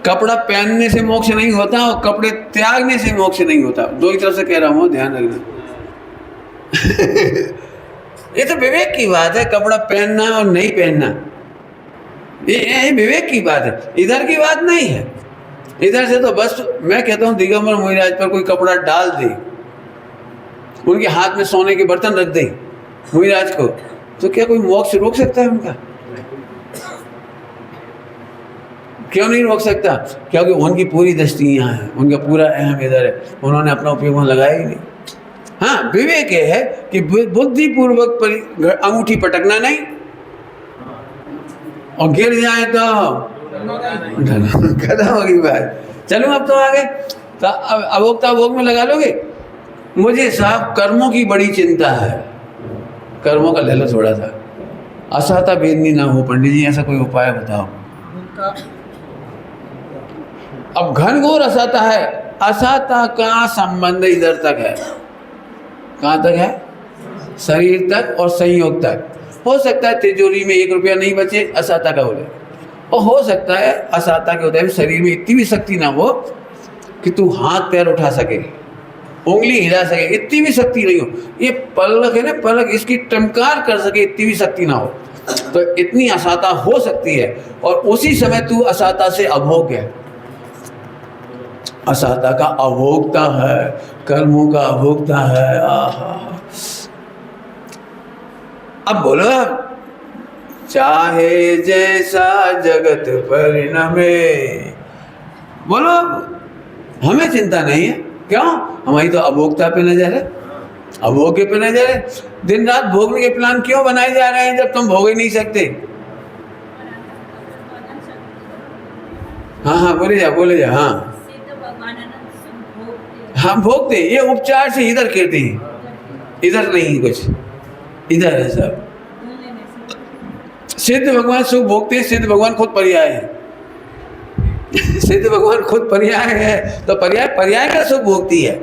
कपड़ा पहनने से मोक्ष नहीं होता और कपड़े त्यागने से मोक्ष नहीं होता। दो ही तरफ से कह रहा हूँ, ध्यान रखना। ये तो विवेक की बात है, कपड़ा पहनना और नहीं पहनना, ये विवेक की बात है, इधर की बात नहीं है। इधर से तो बस मैं कहता हूँ दिगंबर मुनिराज पर कोई कपड़ा डाल दे, उनके हाथ में सोने के बर्तन रख दे मुनिराज को, तो क्या कोई मोक्ष रोक सकता है उनका? क्यों नहीं रोक सकता? क्योंकि उनकी पूरी दृष्टि यहाँ है, उनका पूरा अहम इधर है, उन्होंने अपना उपयोग वहाँ लगाया ही नहीं। हाँ, विवेक ये है कि बुद्धिपूर्वक अंगूठी पटकना नहीं, और गिर जाए तो खत्म होगी बात। चलो अब तो आगे तो अभोक्ता भोग में लगा लोगे। मुझे साहब कर्मों की बड़ी चिंता है, कर्मों का ले लो थोड़ा सा। असहता वेदनी ना हो, पंडित जी ऐसा कोई उपाय बताओ। अब घनघोर असहता है, असहता का संबंध इधर तक है, कहाँ तक है? शरीर तक और संयोग तक। हो सकता है तिजोरी में 1 रुपया नहीं बचे, असहता का हो जाए, और हो सकता है असहता के होता है शरीर में इतनी भी शक्ति ना हो कि तू हाथ पैर उठा सके, उंगली हिला सके, इतनी भी शक्ति नहीं हो। ये पलक है ना, पलक इसकी टमकार कर सके, इतनी भी शक्ति ना हो, तो इतनी असहता हो सकती है। और उसी समय तू असहता से अभोग है, असहता का अभोक्ता है, कर्मों का अभोक्ता है। आहा, अब बोलो, चाहे जैसा जगत परिणमे, बोलो हमें चिंता नहीं है। क्यों? हमारी तो अभोक्ता पे नजर है, अभोग्य पे नजर है। दिन रात भोगने के प्लान क्यों बनाए जा रहे हैं जब तुम भोग ही नहीं सकते? हाँ हाँ बोले जा हाँ हाँ भोगते, ये उपचार से इधर कहते हैं, इधर नहीं कुछ, इधर है सब। सिद्ध भगवान सुख भोगते, सिद्ध भगवान खुद पर्याय है। सिद्ध भगवान खुद पर्याय है, तो पर्याय का सुख भोगती है,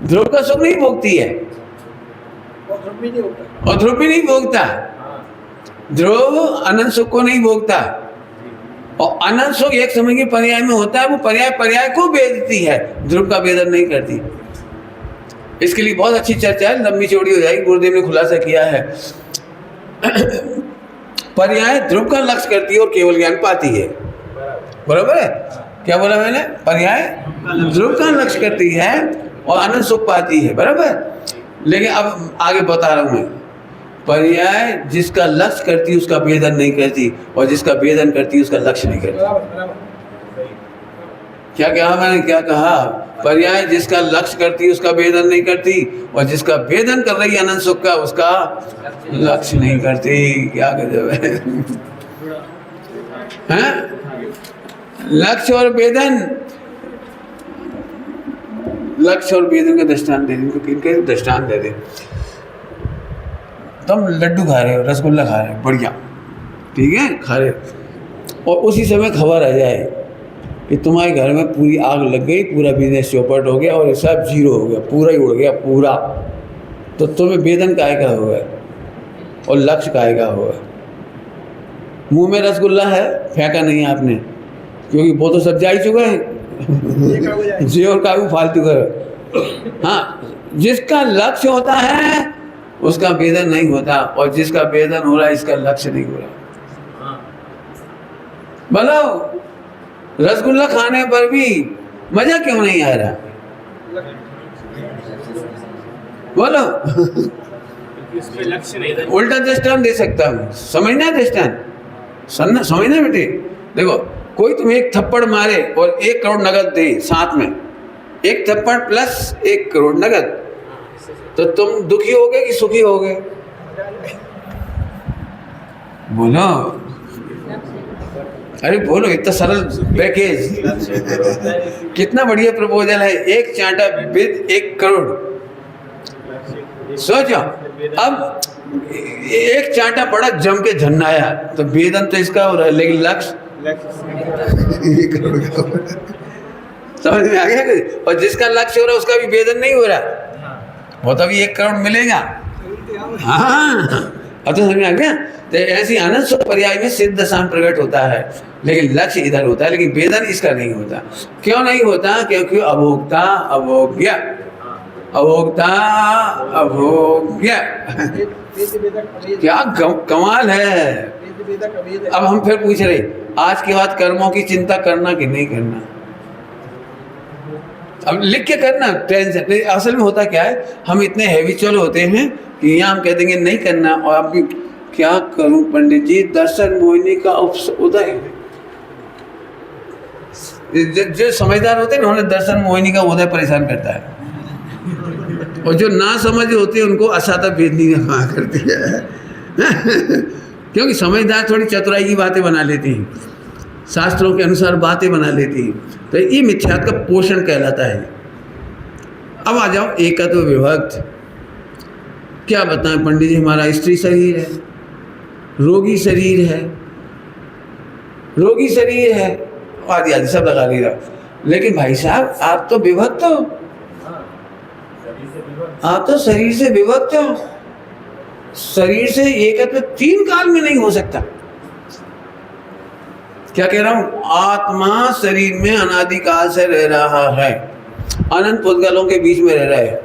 ध्रुव का सुख नहीं भोगती है। और ध्रुव भी नहीं भोगता, ध्रुव अनंत सुख को नहीं भोगता। और अनंत सुख एक समय के पर्याय में होता है, वो पर्याय को भेदती है, ध्रुव का भेदन नहीं करती। इसके लिए बहुत अच्छी चर्चा है, लंबी चौड़ी हो जाएगी, गुरुदेव ने खुलासा किया है। पर्याय ध्रुव का लक्ष्य करती है और केवल ज्ञान पाती है, बराबर है? क्या बोला मैंने? पर्याय ध्रुव का लक्ष्य करती है और अनंत सुख पाती है, बराबर। लेकिन अब आगे बता रहा हूं मैं, पर्याय जिसका लक्ष्य करती उसका भेदन नहीं करती, और जिसका भेदन करती उसका लक्ष्य नहीं करती। क्या कहा मैंने? क्या कहा? पर्याय जिसका लक्ष्य करती उसका भेदन नहीं करती, और जिसका भेदन कर रही अनंत सुख का उसका लक्ष्य नहीं करती। क्या गजब है, हैं? लक्ष्य और भेदन लक्ष्य और वेदन का दृष्टांत दे, इनके दृष्टांत दे दे। तुम लड्डू खा रहे हो, रसगुल्ला खा रहे हो, बढ़िया, ठीक है, खा रहे हो, और उसी समय खबर आ जाए कि तुम्हारे घर में पूरी आग लग गई, पूरा बिजनेस चौपट हो गया और ये सब जीरो हो गया, पूरा ही उड़ गया पूरा, तो तुम्हें वेदन काहे का होगा और लक्ष्य काहे का होगा? मुंह में रसगुल्ला है, फेंका नहीं आपने, क्योंकि वो तो सब जा ही चुका है। जे और काबू फालतू करो। हाँ, जिसका लक्ष्य होता है उसका वेदन नहीं होता, और जिसका वेदन हो रहा है इसका लक्ष्य नहीं हो रहा। बोलो, रसगुल्ला खाने पर भी मजा क्यों नहीं आ रहा? बोलो। उल्टा दृष्टांत दे सकता हूँ, समझना है दृष्टांत, समझना बेटे। देखो, कोई तुम्हें एक थप्पड़ मारे और 1 करोड़ नगद दे साथ में, 1 थप्पड़ प्लस 1 करोड़ नगद, तो तुम दुखी होगे कि सुखी होगे? बोलो, अरे बोलो, इतना सरल पैकेज, कितना बढ़िया प्रपोजल है, 1 चांटा विद 1 करोड़। सोचो, अब 1 चांटा पड़ा, जम के झन्नाया, तो वेदन तो इसका हो रहा है, लेकिन लक्ष्य 1 करोड़ का। समझ में आ गया? और जिसका लक्ष्य हो रहा है उसका भी वेदन नहीं हो रहा, वो तो अभी 1 करोड़ मिलेगा। हाँ, अब तो समझ में आ गया। तो ऐसी आनंद सुख पर्याय में सिद्ध दशा प्रकट होता है, लेकिन लक्ष्य इधर होता है, लेकिन वेदन इसका नहीं होता। क्यों नहीं होता? क्योंकि अभोक्ता अभोग्य, अभोक्ता अभोग्य। क्या कमाल है। अब हम फिर पूछ रहे, आज के बाद कर्मों की चिंता करना कि नहीं करना? अब लिख के करना, टेंशन। असल में होता क्या है, हम इतने हैबिचुअल होते हैं कि यहाँ हम कह देंगे नहीं करना, और आप भी क्या करूं पंडित जी, दर्शन मोहिनी का उदय। जो समझदार होते हैं ना, उन्हें दर्शन मोहिनी का उदय परेशान करता है, और जो ना समझ होते हैं उनको असाता भेदनी कहा करती है। क्योंकि समझदार थोड़ी चतुराई की बातें बना लेती हैं, शास्त्रों के अनुसार बातें बना लेती हैं, तो ये मिथ्यात्व का पोषण कहलाता है। अब आ जाओ एकत्व विभक्त। क्या बताएं पंडित जी, हमारा स्त्री शरीर है, रोगी शरीर है, रोगी शरीर है, आदि आदि सब लगा लिया, लेकिन भाई साहब आप तो विभक्त हो, आप तो शरीर से विभक्त हो। शरीर से एकत्व 3 काल में नहीं हो सकता। क्या कह रहा हूं? आत्मा शरीर में अनादिकाल से रह रहा है, अनंत पुद्गलों के बीच में रह रहा है,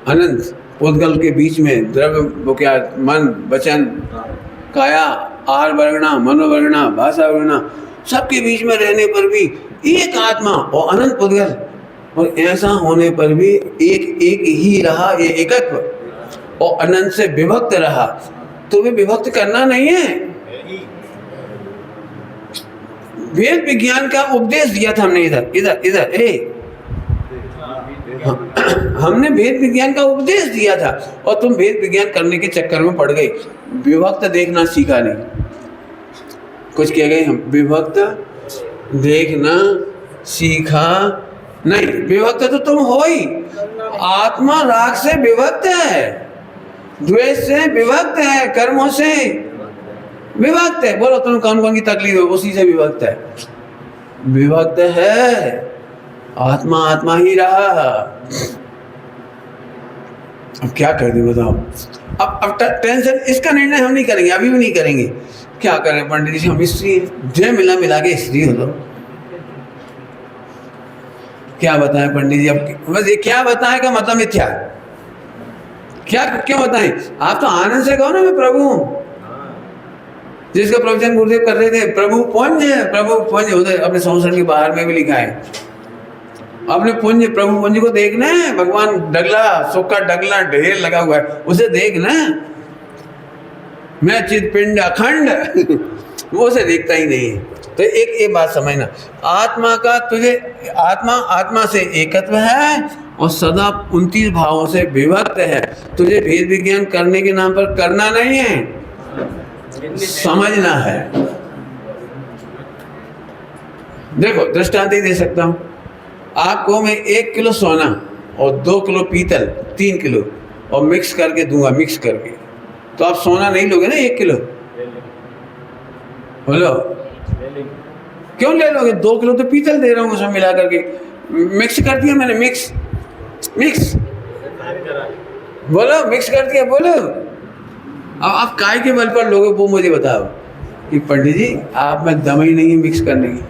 अनंत पुद्गल के बीच में, द्रव्य वो क्या, मन वचन काया आहार वर्गणा मनोवर्गणा भाषा वर्गणा सबके बीच में रहने पर भी एक आत्मा और अनंत पुद्गल, और ऐसा होने पर भी एक ही रहा, ये एकत्व, और अनंत से विभक्त रहा। तुम्हें विभक्त करना नहीं है। वेद विज्ञान का उपदेश दिया था हमने, इधर इधर इधर हमने वेद विज्ञान का उपदेश दिया था, और तुम वेद विज्ञान करने के चक्कर में पड़ गए, विभक्त देखना सीखा नहीं। कुछ कह गए हम, विभक्त देखना सीखा नहीं। विभक्त तो तुम हो ही, आत्मा राग से विभक्त है, द्वेष से विभक्त है, कर्मों से विभक्त है। बोलो तुम कौन कौन की तकलीफ है, उसी से विभक्त है, विभक्त है। आत्मा आत्मा ही रहा। अब क्या कर दे बताओ। अब टेंशन, इसका निर्णय हम नहीं करेंगे, अभी भी नहीं करेंगे। क्या करें पंडित जी, हम स्त्री जय मिला के स्त्री हो तो क्या बताएं पंडित जी। अब बस ये क्या बताएं का मतलब मिथ्या, क्या क्यों बताएं? आप तो आनंद से कहो ना मैं प्रभु हूं। जिसका प्रवचन गुरुदेव कर रहे थे, प्रभु पुंज है, प्रभु पुंज, उधर अपने संवत्सर के बाहर में भी लिखा है, अपने पुंज, प्रभु पुंज को देखना है। भगवान डगला, सुक्का डगला ढेर लगा हुआ है, उसे देखना। मैं चित पिंड अखंड वो उसे देखता ही नहीं है। तो एक ये बात समझना, आत्मा का तुझे, आत्मा से एकत्व है और सदा 29 भावों से विभक्त है। तुझे भेद विज्ञान करने के नाम पर करना नहीं है, समझना है। देखो दृष्टांत ही दे सकता हूं। आपको मैं 1 किलो सोना और 2 किलो पीतल, 3 किलो और मिक्स करके दूंगा, मिक्स करके, तो आप सोना नहीं लोगे ना 1 किलो? बोलो क्यों ले लोगे? 2 किलो तो पीतल दे रहा हूँ उसमें मिला करके, मिक्स कर दिया मैंने, मिक्स मिक्स, बोलो मिक्स कर दिया, बोलो। अब आप काय के बल पर लोगों को मुझे बताओ कि पंडित जी आप में दम ही नहीं है मिक्स करने की।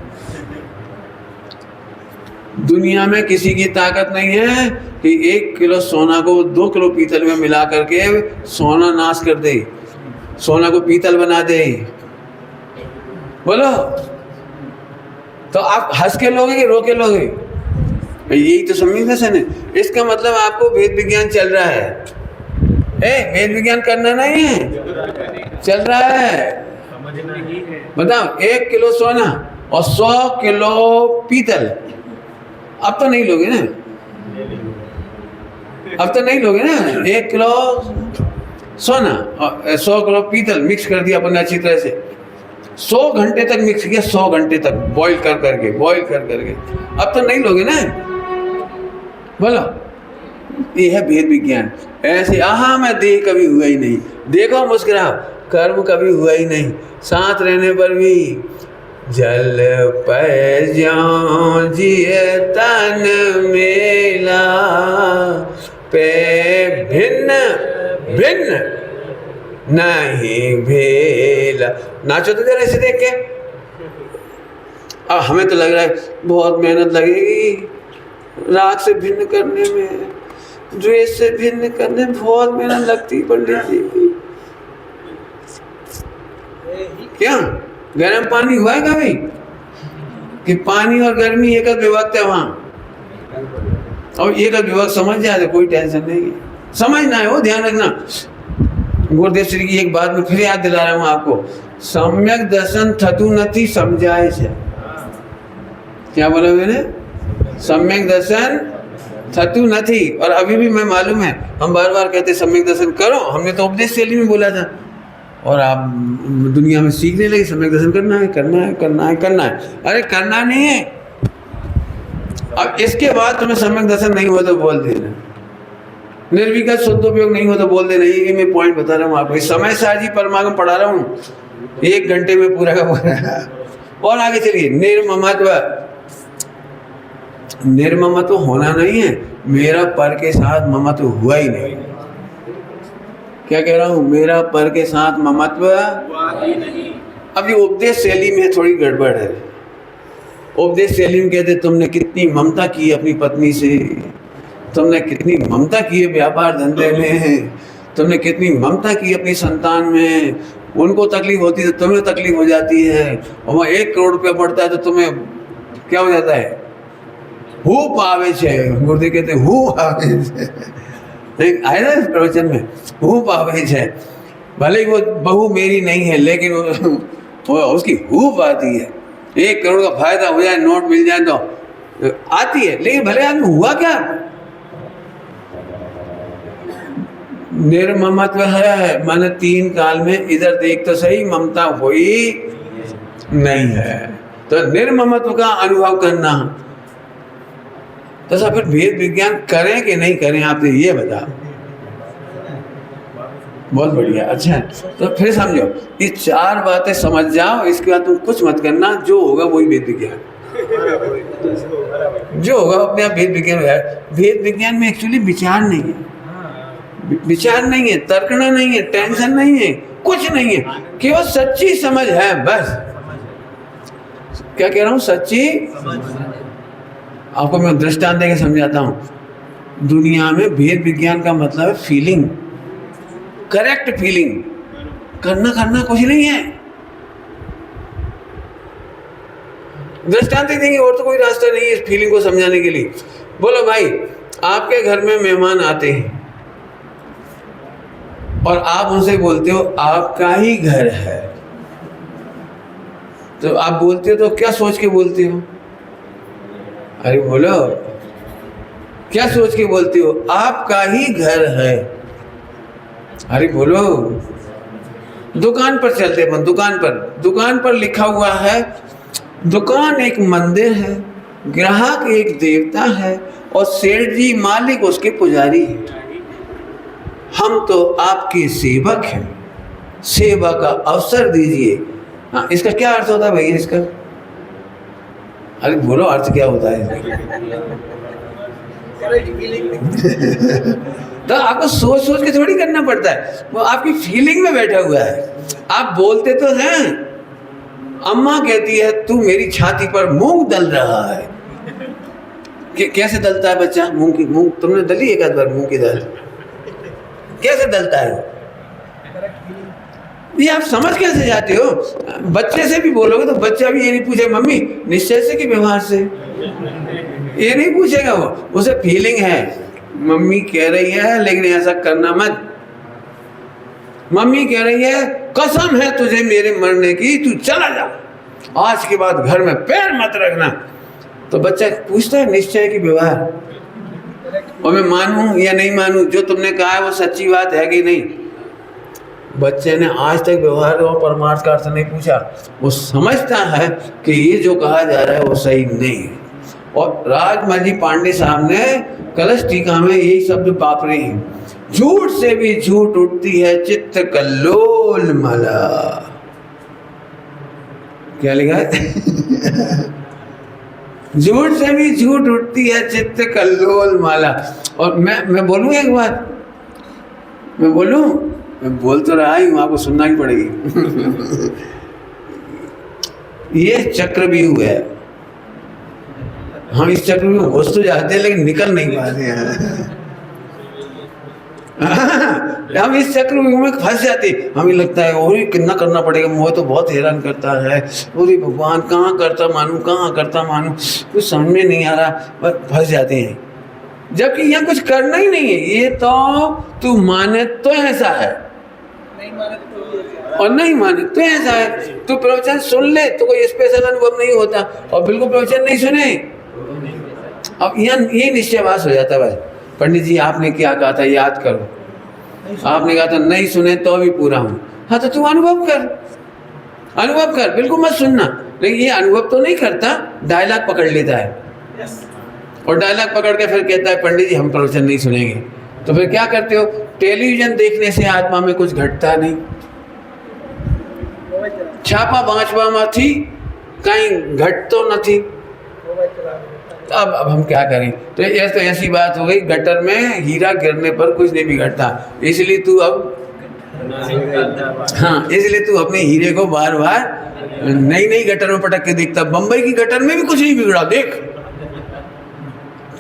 दुनिया में किसी की ताकत नहीं है कि 1 किलो सोना को 2 किलो पीतल में मिला करके सोना नाश कर दे, सोना को पीतल बना दे। बोलो, तो आप हंस के लोगे कि रो के लोगे? यही तो सम्यक दर्शन है। इसका मतलब आपको वेद विज्ञान चल रहा है, वेद विज्ञान करना नहीं है, चल रहा है। बताओ 1 किलो सोना और 100 किलो पीतल, अब तो नहीं लोगे ना, अब तो नहीं लोगे ना। 1 किलो सोना और 100 किलो पीतल मिक्स कर दिया अपन अच्छी तरह से, 100 घंटे तक मिक्स किया, 100 घंटे तक बॉईल कर करके, बॉईल कर करके, अब तो नहीं लोगे ना। बोलो, ये है भेद विज्ञान। ऐसे आहा मैं देह कभी हुआ ही नहीं, देखो मुस्कुराओ, कर्म कभी हुआ ही नहीं, साथ रहने पर भी जल पर ज्यों जिए तन मेला, पे भिन्न भिन्न नहीं भेला। नाचो तो जरा ऐसे देख के। अब हमें तो लग रहा है बहुत मेहनत लगेगी राग से भिन्न करने में, द्वेष से भिन्न करने में बहुत मेहनत लगती है पंडित जी। क्या गर्म पानी हुआ है कभी कि पानी और गर्मी एक विभक्त है वहाँ? और एक विभक्त समझ जाए कोई टेंशन नहीं है, समझना है वो, ध्यान रखना। गुरुदेव श्री की एक बात मैं फिर याद दिला रहा हूँ आपको, सम्यक दर्शन थतु नथी समझाए से। क्या बोला मैंने? सम्यक दर्शन थतु नथी। और अभी भी मैं मालूम है हम बार बार कहते सम्यक दर्शन करो, हमने तो उपदेश शैली में बोला था, और आप दुनिया में सीखने लगे सम्यक दर्शन करना है, करना है, करना है, करना है। अरे करना नहीं है, अब इसके बाद तुम्हें सम्यक दर्शन नहीं हुआ तो बोल देना, निर्विकल्प शुद्धोपयोग नहीं हो तो बोल देना। ये मैं पॉइंट बता रहा हूँ आपको, समय साजी परमागम पढ़ा रहा हूँ 1 घंटे में पूरा का पूरा। और आगे चलिए, निर्ममत्व। निर्ममत्व होना नहीं है, मेरा पर के साथ ममत्व हुआ ही नहीं। क्या कह रहा हूँ? मेरा पर के साथ ममत्व अब ये उपदेश शैली में थोड़ी गड़बड़ है। उपदेश शैली में कहते तुमने कितनी ममता की अपनी पत्नी से, तुमने कितनी ममता की है व्यापार धंधे में, तुमने कितनी ममता की अपनी संतान में, उनको तकलीफ होती है तो तुम्हें तकलीफ हो जाती है, और वहाँ 1 करोड़ रुपया पड़ता है तो तुम्हें क्या हो जाता है? हूप आवे छे। गुरुदेव कहते हूप आवे छे, आए ना इस प्रवचन में, हूप आवे छे। भले ही वो बहू मेरी नहीं है लेकिन वो उसकी हूप आती है। 1 करोड़ का फायदा हो जाए, नोट मिल जाए तो आती है, लेकिन भले आदमी हुआ क्या? निर्ममत्व है, माने 3 काल में इधर देख तो सही, ममता हुई नहीं है, तो निर्ममत्व का अनुभव करना। तो सब फिर भेद विज्ञान करें कि नहीं करें, आपने ये बताओ। बहुत बढ़िया, अच्छा तो फिर समझो, ये 4 बातें समझ जाओ, इसके बाद तुम कुछ मत करना, जो होगा वही वेद विज्ञान, जो होगा अपने आप वेद विज्ञान है। वेद विज्ञान में एक्चुअली विचार नहीं है, विचार नहीं है, तर्कना नहीं है, टेंशन नहीं है, कुछ नहीं है, केवल सच्ची समझ है बस। क्या कह रहा हूँ? सच्ची। आपको मैं दृष्टांत देकर समझाता हूँ। दुनिया में भेद विज्ञान का मतलब है फीलिंग, करेक्ट फीलिंग, करना कुछ नहीं है। दृष्टांत देंगे और तो कोई रास्ता नहीं है इस फीलिंग को समझाने के लिए। बोलो भाई, आपके घर में मेहमान आते हैं और आप उनसे बोलते हो आपका ही घर है, तो आप बोलते हो तो क्या सोच के बोलते हो? अरे बोलो, क्या सोच के बोलते हो? आपका ही घर है। अरे बोलो, दुकान पर चलते अपन, दुकान पर लिखा हुआ है, दुकान एक मंदिर है, ग्राहक एक देवता है और सेठ जी मालिक उसके पुजारी हैं। हम तो आपके सेवक हैं, सेवा का अवसर दीजिए। हाँ, इसका क्या अर्थ होता है भैया इसका? अरे बोलो अर्थ क्या होता है? तो आपको सोच सोच के थोड़ी करना पड़ता है, वो आपकी फीलिंग में बैठा हुआ है। आप बोलते तो हैं, अम्मा कहती है तू मेरी छाती पर मूंग दल रहा है। कैसे दलता है बच्चा मूंग की? मूंग तुमने दली एक आध बार मूंग की दाल? कैसे दलता है? ये आप समझ कैसे जाते हो? बच्चे से भी बोलोगे तो बच्चा भी ये नहीं पूछे मम्मी निश्चय से कि व्यवहार से, ये नहीं पूछेगा। वो उसे फीलिंग है, मम्मी कह रही है लेकिन ऐसा करना मत। मम्मी कह रही है कसम है तुझे मेरे मरने की, तू चला जा, आज के बाद घर में पैर मत रखना। तो बच्चा पूछता है निश्चय की व्यवहार, और मैं मानूं या नहीं मानूं, जो तुमने कहा है वो सच्ची बात है कि नहीं। बच्चे ने आज तक व्यवहार और परमार्थ का अर्थ नहीं पूछा, वो समझता है कि ये जो कहा जा रहा है वो सही नहीं है। और राजमल जी पांडे साहब ने कलश टीका में यही शब्द वापरे हैं, झूठ से भी झूठ उठती है चित्त कल्लोल मला। क्या लिखा है? झूठ से भी झूठ उठती है चित्त कल्लोल माला। और मैं बोलूं एक बात, मैं बोल तो रहा ही हूं, आपको सुनना ही पड़ेगी। ये चक्रव्यूह है, हम इस चक्रव्यूह में घुस तो जाते हैं लेकिन निकल नहीं पाते हैं। हम इस चक्रव्यूह में फंस जाते, हमें लगता है और कितना करना पड़ेगा, मुझे तो बहुत हैरान करता है, अरे भगवान कहाँ करता मानूं, कुछ समझ में नहीं आ रहा, बस फंस जाते हैं। जबकि यहाँ कुछ करना ही नहीं है, ये तो तू माने तो ऐसा है, और नहीं माने तो ऐसा है। तू प्रवचन सुन ले तो कोई स्पेशल अनुभव नहीं होता, और बिल्कुल प्रवचन नहीं सुने अब यहाँ ये निश्चयवास हो जाता है। भाई पंडित जी आपने क्या कहा था याद करो, आपने कहा था नहीं सुने तो भी पूरा हूँ। हाँ तो तू अनुभव कर, बिल्कुल मत सुनना। लेकिन ये अनुभव तो नहीं करता, डायलॉग पकड़ लेता है, और डायलॉग पकड़ के फिर कहता है पंडित जी हम प्रवचन नहीं सुनेंगे। तो फिर क्या करते हो? टेलीविजन देखने से आत्मा में कुछ घटता नहीं, छापा बाँचवा में थी कहीं घट तो न थी। तो अब हम क्या करें? तो ऐसी बात हो गई, गटर में हीरा गिरने पर कुछ नहीं बिगड़ता, इसलिए तू अपने हीरे को बार बार नई गटर में पटक के देखता। बंबई की गटर में भी कुछ नहीं बिगड़ा, देख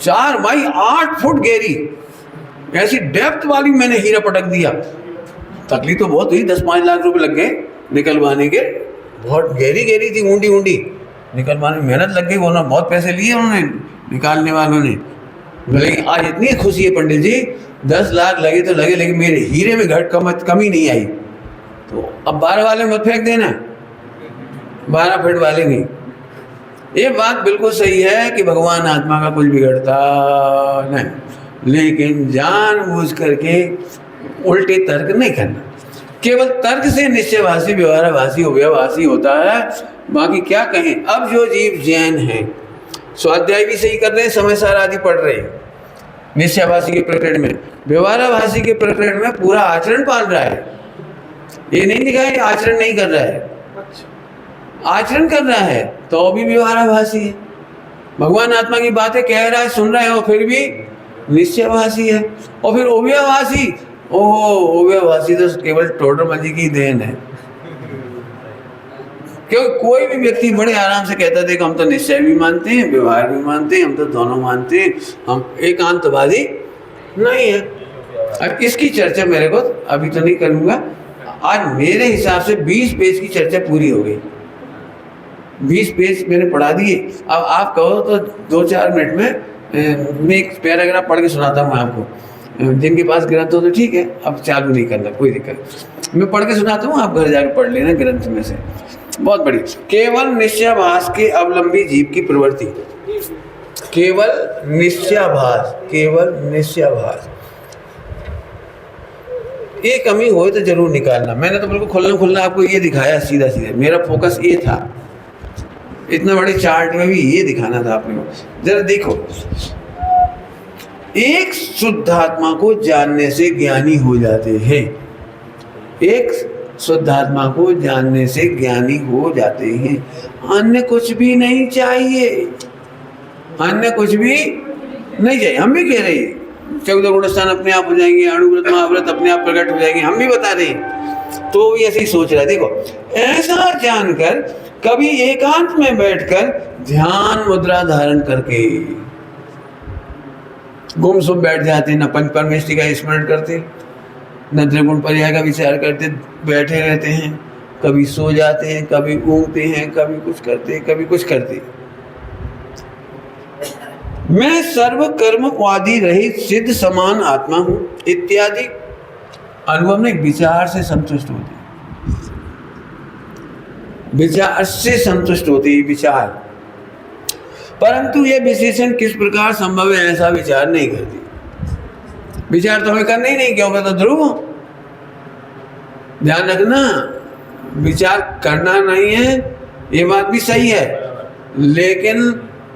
4 बाई 8 फुट गहरी ऐसी डेप्थ वाली मैंने हीरा पटक दिया। तकलीफ तो बहुत हुई, 10-5 लाख रुपए लग गए निकलवाने के, बहुत गहरी थी, ऊंडी निकलवाने में मेहनत लग गई, वो ना बहुत पैसे लिए उन्होंने निकालने वालों ने। लेकिन आज इतनी खुशी है पंडित जी, 10 लाख लगे तो लगे, लेकिन मेरे हीरे में कमी नहीं आई। तो अब 12 वाले मत फेंक देना, 12 फीट वाले नहीं। ये बात बिल्कुल सही है कि भगवान आत्मा का कुछ बिगड़ता नहीं, लेकिन जानबूझ करके उल्टे तर्क नहीं करना। केवल तर्क से निश्चयवासी व्यवहारवासी अव्यवहासी होता है, बाकी क्या कहें। अब जो जीव जैन हैं, स्वाध्याय भी सही कर रहे हैं, समय सार आदि पढ़ रहे हैं निश्चयवासी के प्रकरण में, व्यवहारवासी के प्रकरण में पूरा आचरण पाल रहा है। ये नहीं लिखा है आचरण नहीं कर रहा है, आचरण कर रहा है तो भी व्यवहारवासी है। भगवान आत्मा की बातें कह रहा है, सुन रहा है, और फिर भी निश्चयवासी है। और फिर ओव्यवासी, ओव्यवासी तो केवल टोडरमल जी की देन है। क्योंकि कोई भी व्यक्ति बड़े आराम से कहता था कि हम तो निश्चय भी मानते हैं, व्यवहार भी मानते हैं, हम तो दोनों मानते हैं, हम एकांतवादी नहीं है। अब इसकी चर्चा मेरे को अभी तो नहीं करूँगा। आज मेरे हिसाब से 20 पेज की चर्चा पूरी हो गई, 20 पेज मैंने पढ़ा दिए। अब आप कहो तो 2-4 मिनट में मैं एक पैराग्राफ पढ़ के सुनाता हूँ आपको। जिनके पास ग्रंथ हो तो ठीक है, अब चालू नहीं करना, कोई दिक्कत। मैं पढ़ के सुनाता हूँ, आप घर जाकर पढ़ लेना ग्रंथ में से, बहुत बड़ी। केवल निश्चयाभास के अवलंबी जीव की प्रवृत्ति, केवल निश्चयाभास, ये कमी हो तो जरूर निकालना। मैंने तो बिल्कुल खुल्ला आपको ये दिखाया, सीधा मेरा फोकस ये था। इतना बड़े चार्ट में भी ये दिखाना था आपने को। जरा देखो, एक शुद्ध आत्मा को जानने से ज्ञानी हो जाते हैं। एक शुद्ध आत्मा को जानने से ज्ञानी हो जाते हैं। अन्य कुछ भी नहीं चाहिए, अन्य कुछ भी नहीं चाहिए। हम भी कह रहे हैं 14 गुण स्थान अपने आप हो जाएंगे, अणुव्रत महाव्रत अपने आप प्रकट हो जाएंगे, हम भी बता रहे हैं। तो भी ऐसे ही सोच रहा है। देखो, ऐसा जानकर कभी एकांत में बैठकर ध्यान मुद्रा धारण करके गुमसुम बैठ जाते, न पंच परमेष्टि का स्मरण करते, न त्रिगुण पर्याय का विचार करते, बैठे रहते हैं। कभी सो जाते हैं, कभी ऊँगते हैं, कभी कुछ करते, कभी कुछ करते। मैं सर्व कर्मवादी रहित सिद्ध समान आत्मा हूं इत्यादि अनुभव में विचार से संतुष्ट होते, विचार से संतुष्ट होते, विचार। परंतु यह विशेषण किस प्रकार संभव है, ऐसा विचार नहीं करती। विचार तो हमें करना ही नहीं, क्योंकि तो ध्रुव हो। ध्यान रखना, विचार करना नहीं है, ये बात भी सही है, लेकिन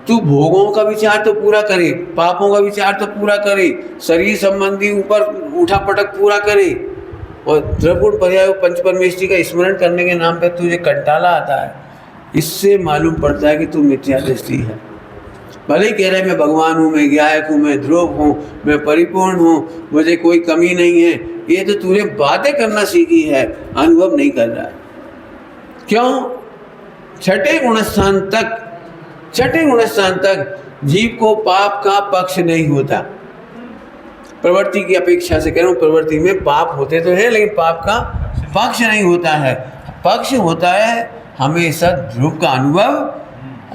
तू भोगों का विचार तो पूरा करे, पापों का विचार तो पूरा करे, शरीर संबंधी ऊपर उठा पटक पूरा करे, और त्रिगुण पर्याय पंच परमेष्टि का स्मरण करने के नाम पे तुझे कंटाला आता है। इससे मालूम पड़ता है कि तू मिथ्या दृष्टि है। भले ही कह रहे मैं भगवान हूँ, मैं ज्ञायक हूँ, मैं ध्रुव हूँ, मैं परिपूर्ण हूँ, मुझे कोई कमी नहीं है, ये तो तूने बातें करना सीखी है, अनुभव नहीं कर रहा है। क्यों? छठे गुणस्थान तक जीव को पाप का पक्ष नहीं होता। प्रवृत्ति की अपेक्षा से कह रहा हूँ, प्रवृत्ति में पाप होते तो है, लेकिन पाप का पक्ष नहीं होता है। पक्ष होता है हमेशा ध्रुव का अनुभव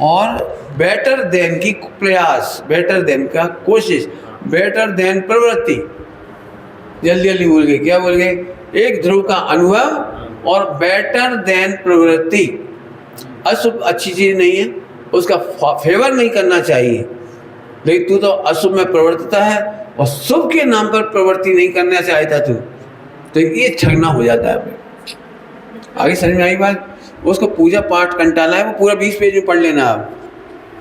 और बेटर देन की प्रयास, बेटर देन का कोशिश, बेटर देन प्रवृत्ति। जल्दी जल्दी बोल गए, क्या बोल गए? एक ध्रुव का अनुभव और बेटर देन प्रवृत्ति। अशुभ अच्छी चीज नहीं है, उसका फेवर नहीं करना चाहिए, लेकिन तू तो अशुभ में प्रवर्तता है और शुभ के नाम पर प्रवृत्ति नहीं करना चाहता तू, तो ये ठगना हो जाता है। आगे समझ में आई बात? उसको पूजा पाठ कंटाला है, वो पूरा 20 पेज में पढ़ लेना। आप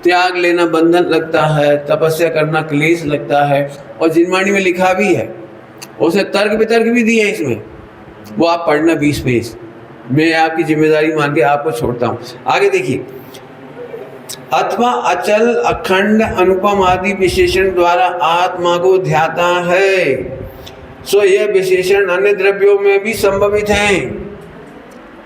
त्याग लेना बंधन लगता है, तपस्या करना क्लेश लगता है, और जिनवाणी में लिखा भी है, उसे तर्क वितर्क भी दिए हैं इसमें, वो आप पढ़ना 20 पेज। मैं आपकी जिम्मेदारी मान के आपको छोड़ता हूँ। आगे देखिए, अथवा अचल अखंड अनुपम आदि विशेषण द्वारा आत्मा को ध्याता है, सो यह विशेषण अन्य द्रव्यों में भी संभवित हैं।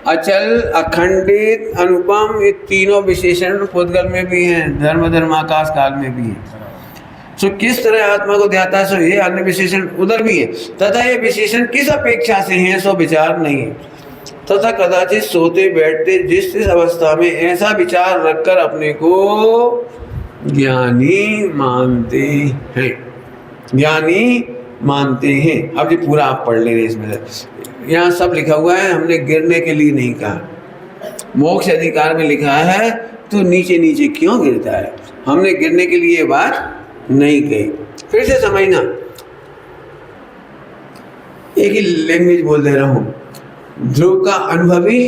अचल, अखंडित, अनुपम, ये तीनों विशेषण पुद्गल में भी हैं, धर्म धर्माकाश काल में भी है। सो किस तरह आत्मा को ध्याता है, सो ये अन्य विशेषण उधर भी है। तथा ये विशेषण किस अपेक्षा से हैं, सो विचार नहीं है। तथा कदाचित सोते बैठते जिस अवस्था में ऐसा विचार रखकर अपने को ज्ञानी मानते हैं, ज्ञानी मानते हैं। अब ये पूरा आप पढ़ ले रहे इसमें, यहाँ सब लिखा हुआ है, हमने गिरने के लिए नहीं कहा। मोक्ष अधिकार में लिखा है तू नीचे नीचे क्यों गिरता है, हमने गिरने के लिए बात नहीं कही। फिर से समझना, एक ही लैंग्वेज बोल दे रहा हूँ। ध्रुव का अनुभवी,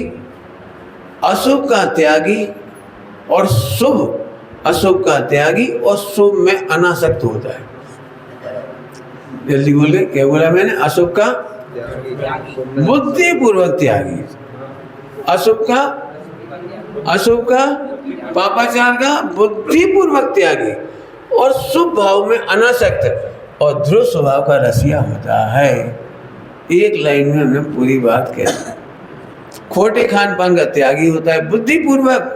अशुभ का त्यागी और शुभ, अशुभ का त्यागी और शुभ में अनासक्त होता है। जल्दी बोले, क्या बोला मैंने? अशुभ का बुद्धिपूर्वक त्यागी, अशुभ का पापाचार का बुद्धिपूर्वक त्यागी, और शुभ भाव में अनासक्त, और ध्रुव स्वभाव का रसिया होता है। एक लाइन में हमने पूरी बात कह दी। खोटे खान पान का त्यागी होता है बुद्धिपूर्वक,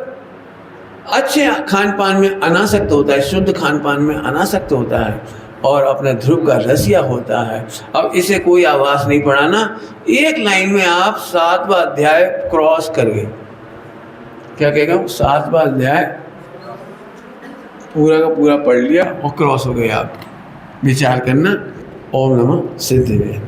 अच्छे खान पान में अनासक्त होता है, शुद्ध खान पान में अनासक्त होता है, और अपने ध्रुव का रसिया होता है। अब इसे कोई आवाज नहीं पढ़ाना, एक लाइन में आप 7वां अध्याय क्रॉस कर गए। क्या कहेगा? 7वां अध्याय पूरा का पूरा पढ़ लिया और क्रॉस हो गए आप। विचार करना। ओम नमः सिद्धिवे।